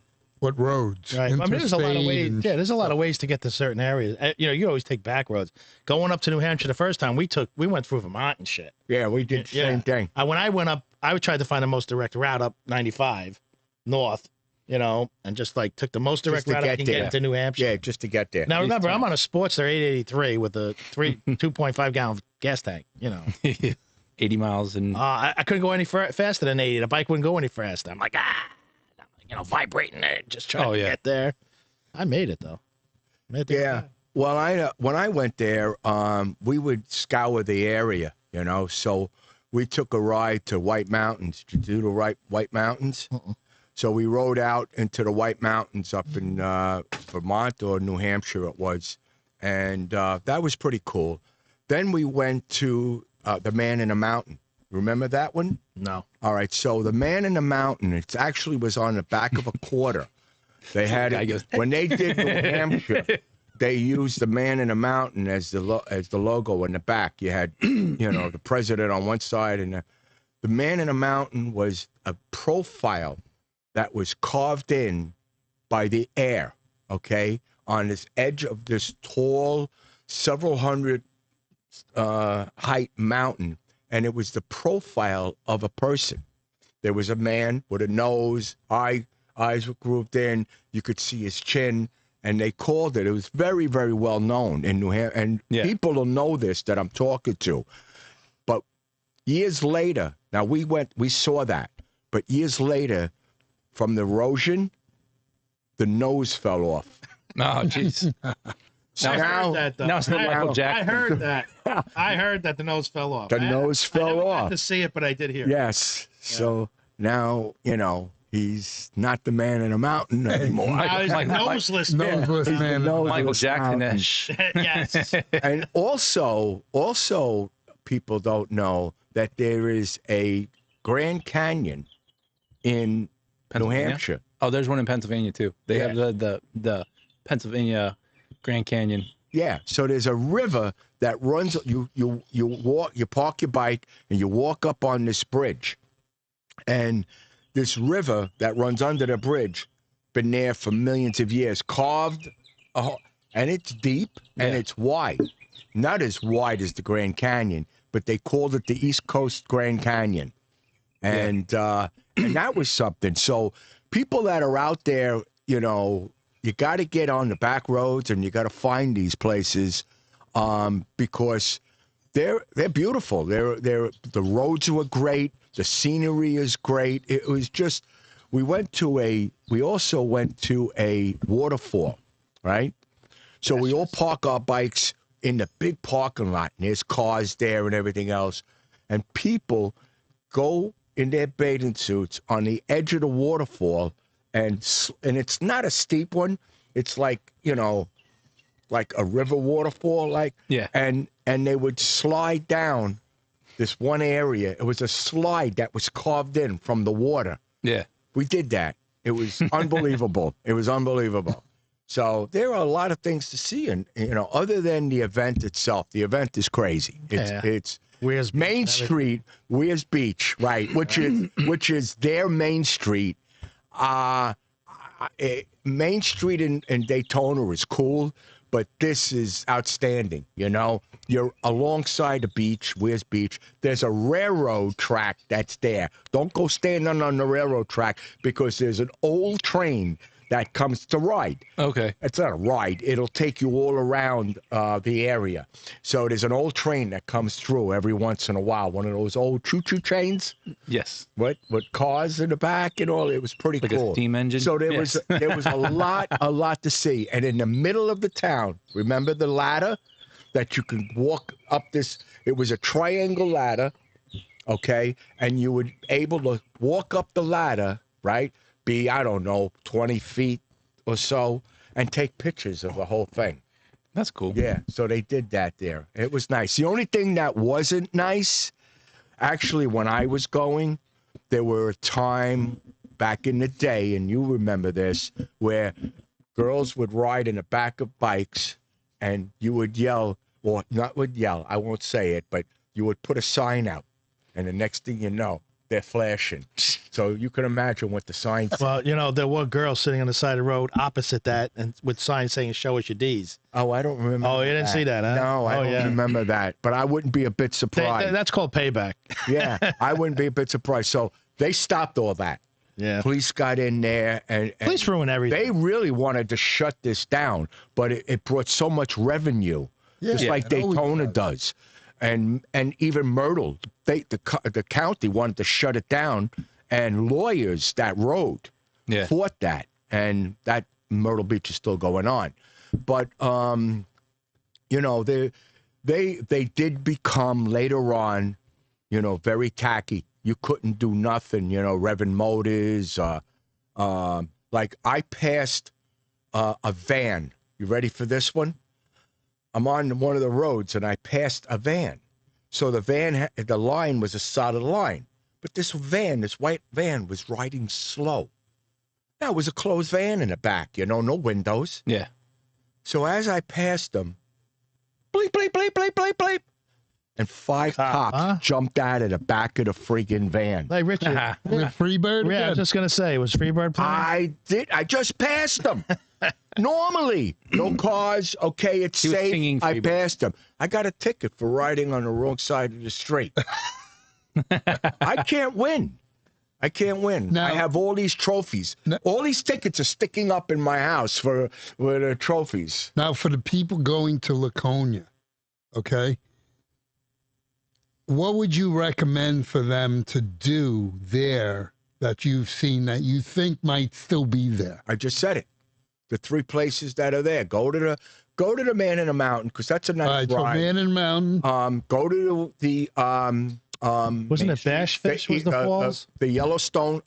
what roads. Right. I mean, there's a lot of interstate ways. and- Yeah, there's a lot of ways to get to certain areas. You know, you always take back roads. Going up to New Hampshire the first time, we went through Vermont and shit. Yeah, we did the same thing. When I went up, I tried to find the most direct route up 95 north, you know, and just like took the most direct Just to route I get can there. get into New Hampshire. Yeah, just to get there. Now remember, I'm on a Sportster 883 with a 2.5 gallon gas tank. You know, 80 miles and I couldn't go any faster than 80. The bike wouldn't go any faster. I'm like, you know, vibrating there, just trying to get there. I made it though. Yeah. Well, when I went there, we would scour the area, you know. So we took a ride to White Mountains. Did you do the White Mountains? So we rode out into the White Mountains up in Vermont or New Hampshire it was, and that was pretty cool. Then we went to the Man in the Mountain. Remember that one? No. All right. So the Man in the Mountain, it actually was on the back of a quarter. They had it when they did New Hampshire. They used the Man in the Mountain as the logo in the back. You had, you know, the president on one side, and the Man in the Mountain was a profile that was carved in by the air. Okay, on this edge of this tall, several hundred height mountain, and it was the profile of a person. There was a man with a nose, eyes were grooved in. You could see his chin, and they called it. It was very, very well known in New Hampshire, and people will know this that I'm talking to. But years later, now we saw that, but years later, from the erosion, the nose fell off. oh jeez. So now Now it's not Michael Jackson. I heard that. I heard that the nose fell off. The nose fell I never off. got to see it, but I did hear. Yes. So now, you know, he's not the Man in the Mountain anymore. Now he's the noseless man. Noseless He's the man. noseless Michael mountain. Jackson-ish. Yes. And also, people don't know that there is a Grand Canyon in New Hampshire. Oh, there's one in Pennsylvania too. They have the Pennsylvania Grand Canyon. Yeah. So there's a river that runs. You park your bike and you walk up on this bridge, and this river that runs under the bridge been there for millions of years, carved, and it's deep and it's wide. Not as wide as the Grand Canyon, but they called it the East Coast Grand Canyon, and that was something. So people that are out there, you know, you got to get on the back roads and you got to find these places because they're beautiful. The roads were great. The scenery is great. It was just, we also went to a waterfall, right? So we all park our bikes in the big parking lot, and there's cars there and everything else. And people go in their bathing suits on the edge of the waterfall, and it's not a steep one. It's like, you know, like a river waterfall, and they would slide down this one area. It was a slide that was carved in from the water. Yeah. We did that. It was unbelievable. It was unbelievable. So there are a lot of things to see, and you know, other than the event itself. The event is crazy. It's Where's Main Street, Where's Beach, right? Which is their Main Street. Main Street in Daytona is cool, but this is outstanding. You know, you're alongside the beach. Where's Beach? There's a railroad track that's there. Don't go standing on the railroad track because there's an old train that comes to ride. Okay. It's not a ride. It'll take you all around the area. So there's an old train that comes through every once in a while. One of those old choo-choo trains. Yes. With cars in the back and all. It was pretty Like cool. a steam engine. So there was a lot to see. And in the middle of the town, remember the ladder that you can walk up this? It was a triangle ladder, okay? And you would able to walk up the ladder, right? Be, I don't know, 20 feet or so, and take pictures of the whole thing. That's cool. Yeah, so they did that there. It was nice. The only thing that wasn't nice, actually, when I was going, there were a time back in the day, and you remember this, where girls would ride in the back of bikes, and you would yell, or not would yell, I won't say it, but you would put a sign out, and the next thing you know, they're flashing. So you can imagine what the signs. Well, you know, there were girls sitting on the side of the road opposite that, and with signs saying "Show us your D's." Oh, I don't remember. Oh, you didn't see that, huh? No, I Oh, don't yeah. remember that. But I wouldn't be a bit surprised. That's called payback. Yeah, I wouldn't be a bit surprised. So they stopped all that. Yeah. Police got in there, and Police ruin everything. they really wanted to shut this down, but it brought so much revenue, just like it always Daytona does. And even Myrtle, the county wanted to shut it down, and lawyers that road fought that, and that Myrtle Beach is still going on. But you know, they did become later on, you know, very tacky. You couldn't do nothing, you know, revving motors. Like I passed a van. You ready for this one? I'm on one of the roads and I passed a van. So the van, the line was a solid line. But this van, this white van, was riding slow. Now, it was a closed van in the back, you know, no windows. Yeah. So as I passed them, bleep, bleep, bleep, bleep, bleep, bleep. And 5 cops jumped out of the back of the freaking van. Hey, Richard. Freebird? Yeah, I was just going to say, was Freebird playing? I just passed them. Normally, no cars. Okay, it's He was singing safe. I Freebird. passed them. I got a ticket for riding on the wrong side of the street. I can't win. I can't win. Now- I have all these trophies. All these tickets are sticking up in my house for the trophies. Now, for the people going to Laconia, okay, what would you recommend for them to do there that you've seen that you think might still be there? I just said it. The 3 places that are there. Go to the Man in the Mountain, because that's a All nice right, so ride. Man in the Mountain. Go to the Wasn't it Bash Fish was the falls? The Yellowstone,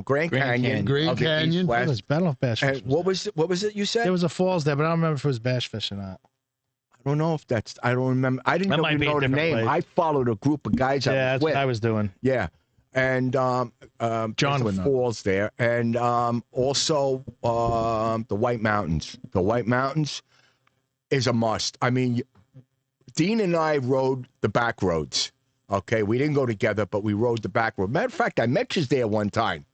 Grand Canyon. Grand of the Canyon. East It West. was Battle of Bash Fish. And what was it you said? There was a falls there, but I don't remember if it was Bash Fish or not. I don't know if that's. I don't remember. I didn't That might even be a know the different name. place. I followed a group of guys. Yeah, I was that's with. what I was doing. Yeah, and John there's would the know. falls there, and also the White Mountains. The White Mountains is a must. I mean, Dean and I rode the back roads. Okay, we didn't go together, but we rode the back road. Matter of fact, I met you there one time.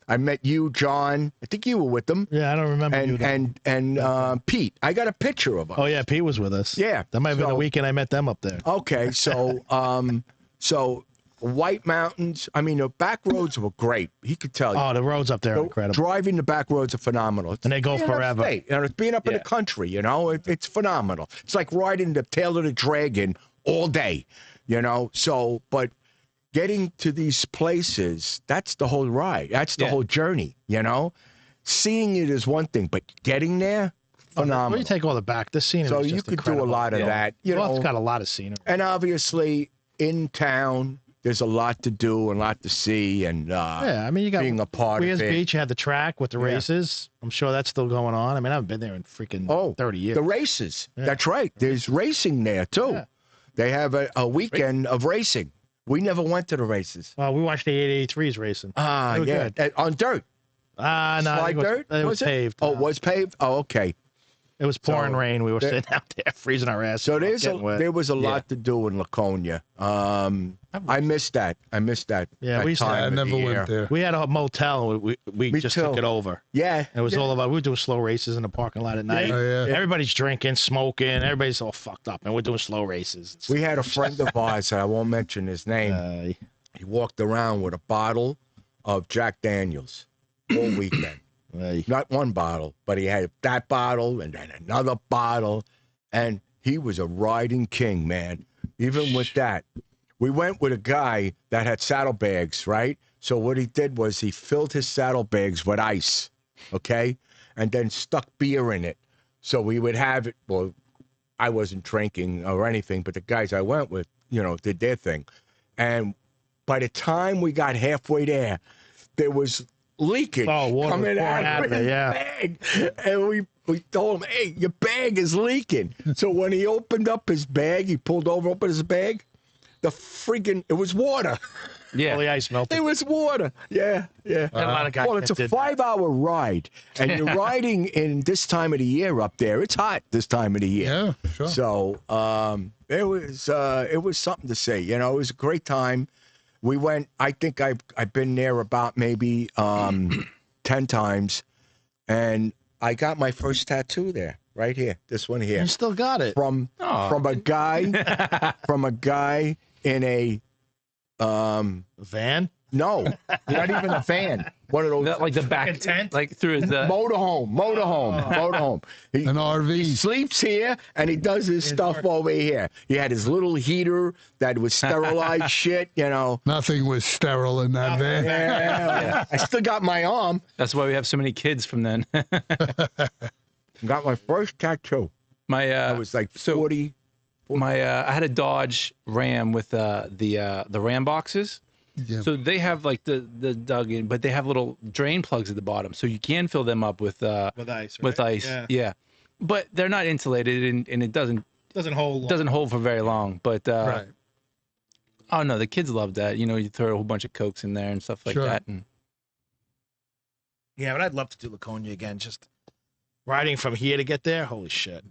I met you, John. I think you were with them. Yeah, I don't remember you. And Pete. I got a picture of us. Oh, yeah, Pete was with us. Yeah, That might have been the so- weekend I met them up there. Okay, so so White Mountains. I mean, the back roads were great. He could tell you. Oh, the roads up there are incredible. Driving the back roads are phenomenal. And they go Being forever. upstate, and it's being up in the country. You know, it's phenomenal. It's like riding the tail of the dragon all day. You know, so but getting to these places, that's the whole ride. That's the whole journey. You know, seeing it is one thing, but getting there, phenomenal. When you take all the back, the scenery So is you just could incredible. do a lot of that. You Well, know, it's got a lot of scenery. and obviously in town, there's a lot to do and a lot to see, and Yeah, I mean, you got being a part Weir's of it. Beach, you had the track with the races. I'm sure that's still going on. I mean, I haven't been there in freaking 30 years. The races. That's right. There's racing there too. Yeah. They have a weekend of racing. We never went to the races. Well, we watched the 883s racing. Ah, They were yeah, good. on dirt. No, I Slide think dirt. It was paved. Oh, it was paved. Oh, okay. It was pouring So, rain. We were there- sitting out there freezing our asses. So off, there was a Yeah. lot to do in Laconia. I missed that. Yeah, Yeah, we used to- I never went there. We had a motel. And we Me just too. took it over. Yeah, It was all about. We were doing slow races in the parking lot at night. Oh, yeah. Everybody's drinking, smoking. Everybody's all fucked up, and we're doing slow races. We had a friend of ours. I won't mention his name. He walked around with a bottle of Jack Daniels all weekend. Not one bottle, but he had that bottle and then another bottle. And he was a riding king, man. Even with that. We went with a guy that had saddlebags, right? So what he did was he filled his saddlebags with ice, okay? And then stuck beer in it. So we would have it. Well, I wasn't drinking or anything, but the guys I went with, you know, did their thing. And by the time we got halfway there was leakage water coming pouring out out of of his there, bag. And we told him, hey, your bag is leaking. So when he opened up his bag, he pulled over, opened his bag, it was water. Yeah. All the ice melted. It was water. Yeah. And a lot of guys Well, it's a did that. 5-hour ride, and you're riding in this time of the year up there. It's hot this time of the year. Yeah, sure. So it was something to say. You know, it was a great time. We went. I think I've been there about maybe 10 times, and I got my first tattoo there, right here. This one here. You still got it. From a guy in a van. no, not even a van. One of those Like the back tent? like through his motorhome. He, An RV. He sleeps here and he does his stuff over here. He had his little heater that was sterilized shit, you know. Nothing was sterile in that van. Yeah. I still got my arm. That's why we have so many kids from then. Got my first tattoo. I was like 40. I had a Dodge Ram with the Ram boxes. Yeah. So they have like the dug in, but they have little drain plugs at the bottom, so you can fill them up with ice. Right? with ice. Yeah. But they're not insulated, and it doesn't hold for very long. But Right. oh no, the kids love that. You know, you throw a whole bunch of Cokes in there and stuff like Sure. that. And Yeah, but I'd love to do Laconia again. Just riding from here to get there. Holy shit.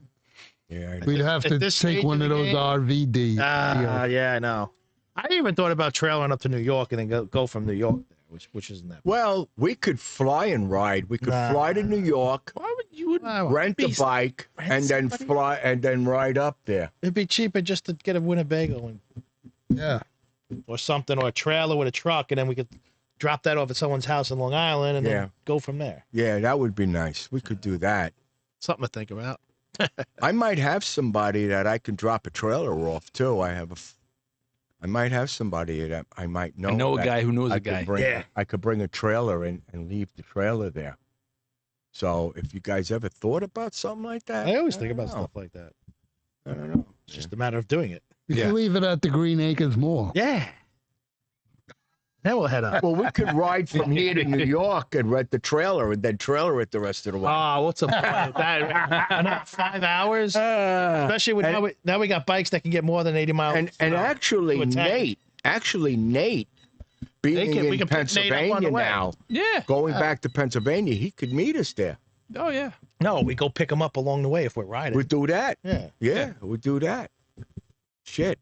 Yeah. We'd have At to this take stage one of of the those game? RVD. Yeah, I know. I even thought about trailing up to New York and then go from New York there, which isn't that. Well, we could fly and ride. We could fly to New York, Why would you? rent a bike, and then fly and then ride up there. It'd be cheaper just to get a Winnebago Yeah. or something, or a trailer with a truck, and then we could drop that off at someone's house in Long Island and then go from there. Yeah, that would be nice. We could do that. Something to think about. I might have somebody that I can drop a trailer off too. I might have somebody that I might know. I know a that guy who knows I a could guy. bring- I could bring a trailer in and leave the trailer there. So if you guys ever thought about something like that, I always think don't about know. stuff like that. I don't know. It's just a matter of doing it. You can leave it at the Green Acres Mall. Yeah. Then we'll head up. Well, we could ride from here to New York and rent the trailer and then trailer it the rest of the way. Oh, what's the point of that? Another 5 hours? Especially with now we got bikes that can get more than 80 miles. And actually, to attack. Nate, being we in can pick Nate up on Pennsylvania the way. now, yeah. going back to Pennsylvania, he could meet us there. Oh yeah. No, we go pick them up along the way if we're riding. We'd do that. Yeah. We'd do that. Shit.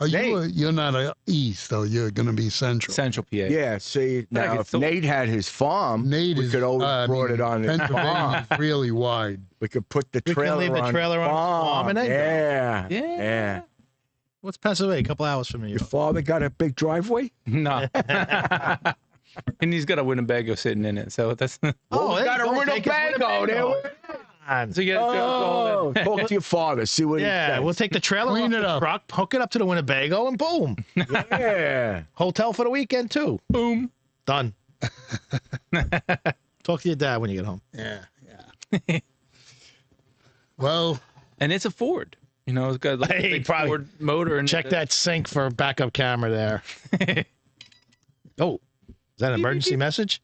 Are you? Nate. You're not a east, though. You're going to be central. Central PA. Yeah, see, But I now could if still- Nate had his farm, Nate we is. could always brought it on his farm. Pennsylvania's really wide. We could put the We can trailer leave the on trailer his on his farm and then go. yeah. Yeah. What's Pennsylvania? A couple hours from New Your York. father got a big driveway? No. And he's got a Winnebago sitting in it, so that's. Oh, we got a Winnebago there. So you gotta Oh, talk to your father. See what Yeah, he we'll says. take the trailer Clean off it the up. truck, hook it up to the Winnebago, and boom. Yeah. Hotel for the weekend, too. Boom. Done. Talk to your dad when you get home. Yeah. Well, And it's a Ford. You know, it's got like a Hey, big probably- Ford motor and Check that sync for a backup camera there. Oh, is that an emergency message?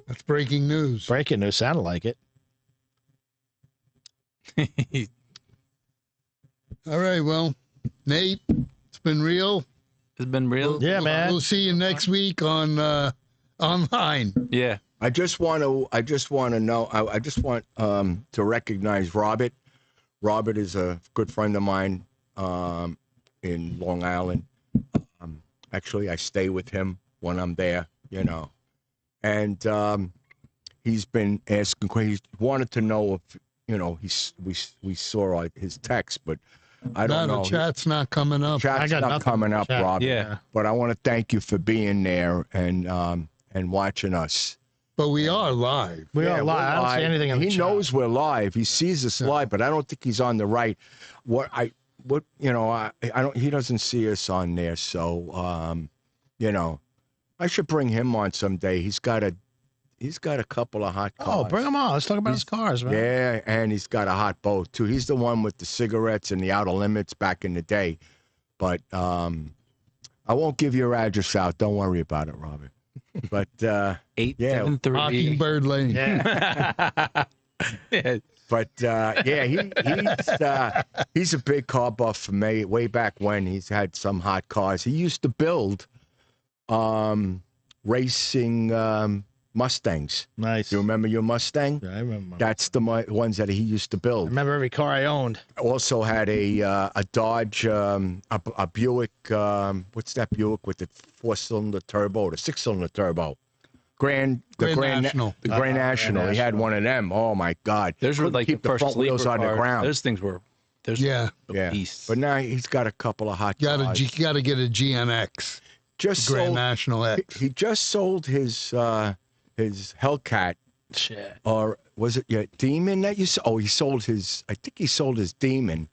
that's breaking news. Breaking news. Sounded like it. All right. Well, Nate, it's been real. It's been real. Yeah, man. We'll see you next week on online. Yeah. I just want to recognize Robert. Robert is a good friend of mine in Long Island. Actually, I stay with him when I'm there, you know. And he's been asking, he wanted to know if, you know, we saw his text, but I don't know. The chat's not coming up. I Chat's got not nothing coming in the up, chat. Robert. Yeah. But I want to thank you for being there and watching us. But we are live. We Yeah, are we're live. I don't see anything in the He chat. knows we're live. He sees us live, but I don't think he's on the right. I don't. He doesn't see us on there. So, you know, I should bring him on someday. He's got a couple of hot cars. Oh, bring him on. Let's talk about his cars, man. Yeah, and he's got a hot boat too. He's the one with the cigarettes and the Outer Limits back in the day. But I won't give your address out. Don't worry about it, Robert. But 873. Mockingbird Lane. Yeah. Yeah. But he's a big car buff for me. Way back when, he's had some hot cars. He used to build racing Mustangs. Nice. You remember your Mustang? Yeah, I remember. That's the ones that he used to I build. remember every car I owned. Also had a Dodge, a Buick. What's that Buick with the 4-cylinder turbo, the 6-cylinder turbo? Grand National. The Grand National. He had one of them. Oh my God! Those were Couldn't like keep the the first front wheels sleeper on the cars. ground. Those things were. Yeah. Yeah, beasts. but now he's got a couple of hot You cars. gotta get a GNX, Just Grand sold, National X. he just sold his Hellcat, Shit. or was it your Demon that you sold? Oh, he sold his. I think he sold his Demon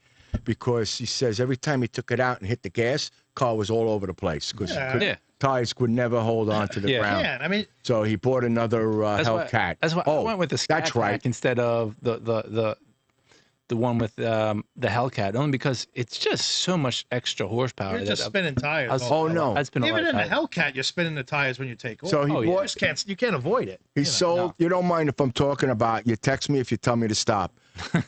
because he says every time he took it out and hit the gas, car was all over the place because Yeah. tires could never hold on to the Yeah. ground. Yeah, I mean, So he bought another That's why- Hellcat. That's why I went with the Scat that's right. Pack instead of the one with the Hellcat, only because it's just so much extra horsepower. you're just that spinning tires. I was- Oh no! I'd spin a lot Even of in the tires. Hellcat, you're spinning the tires when you take off. So he Oh, yeah. bought. You can't avoid it. He You know. sold. You don't mind if I'm talking about. You text me if you tell me to stop.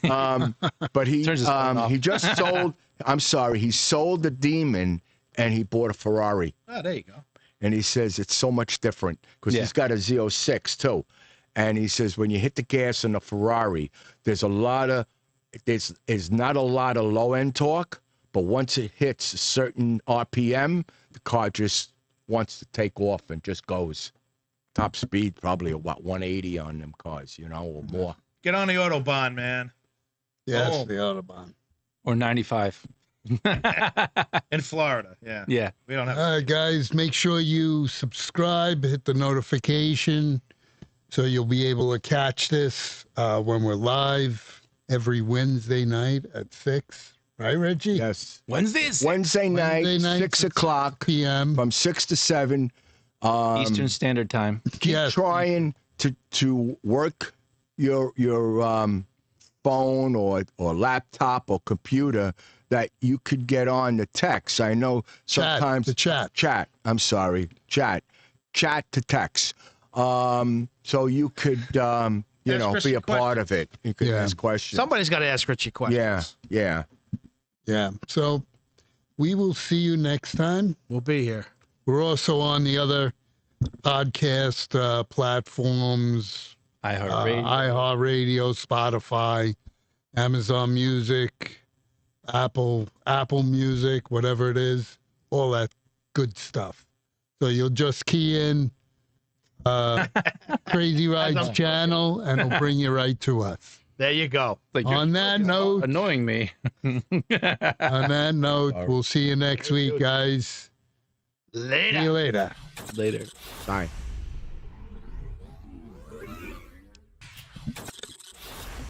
But he Turns his phone off. he just sold. I'm sorry. He sold the Demon and he bought a Ferrari. Oh, there you go. And he says it's so much different because Yeah. he's got a Z06 too. And he says when you hit the gas in a Ferrari, there's not a lot of low end torque, but once it hits a certain RPM, the car just wants to take off and just goes. Top speed probably about 180 on them cars, or more. Get on the Autobahn, man. Yes, Oh. the Autobahn. Or 95. In Florida, yeah. Yeah. We don't have. All right, guys, make sure you subscribe, hit the notification, so you'll be able to catch this when we're live every Wednesday night at 6. Right, Reggie? Yes. Wednesdays. Wednesday night, nights 6 at o'clock, p.m. from 6 to 7. Eastern Standard Time. Keep Yes. trying to work your phone or laptop or computer that you could get on the text. I know sometimes the chat. I'm sorry, chat to text. So you could Ask Chrissy be a part questions. of it. You could Yeah. ask questions. Somebody's got to ask Richie questions. Yeah. Yeah. So we will see you next time. We'll be here. We're also on the other podcast platforms, iHeartRadio. iHeartRadio, Spotify, Amazon Music, Apple Music, whatever it is, all that good stuff. So you'll just key in Crazy Rides channel, and it'll bring you right to us. There you go. Like you're On that note, annoying me. we'll see you next week, guys. Later. See you later. Later. Bye.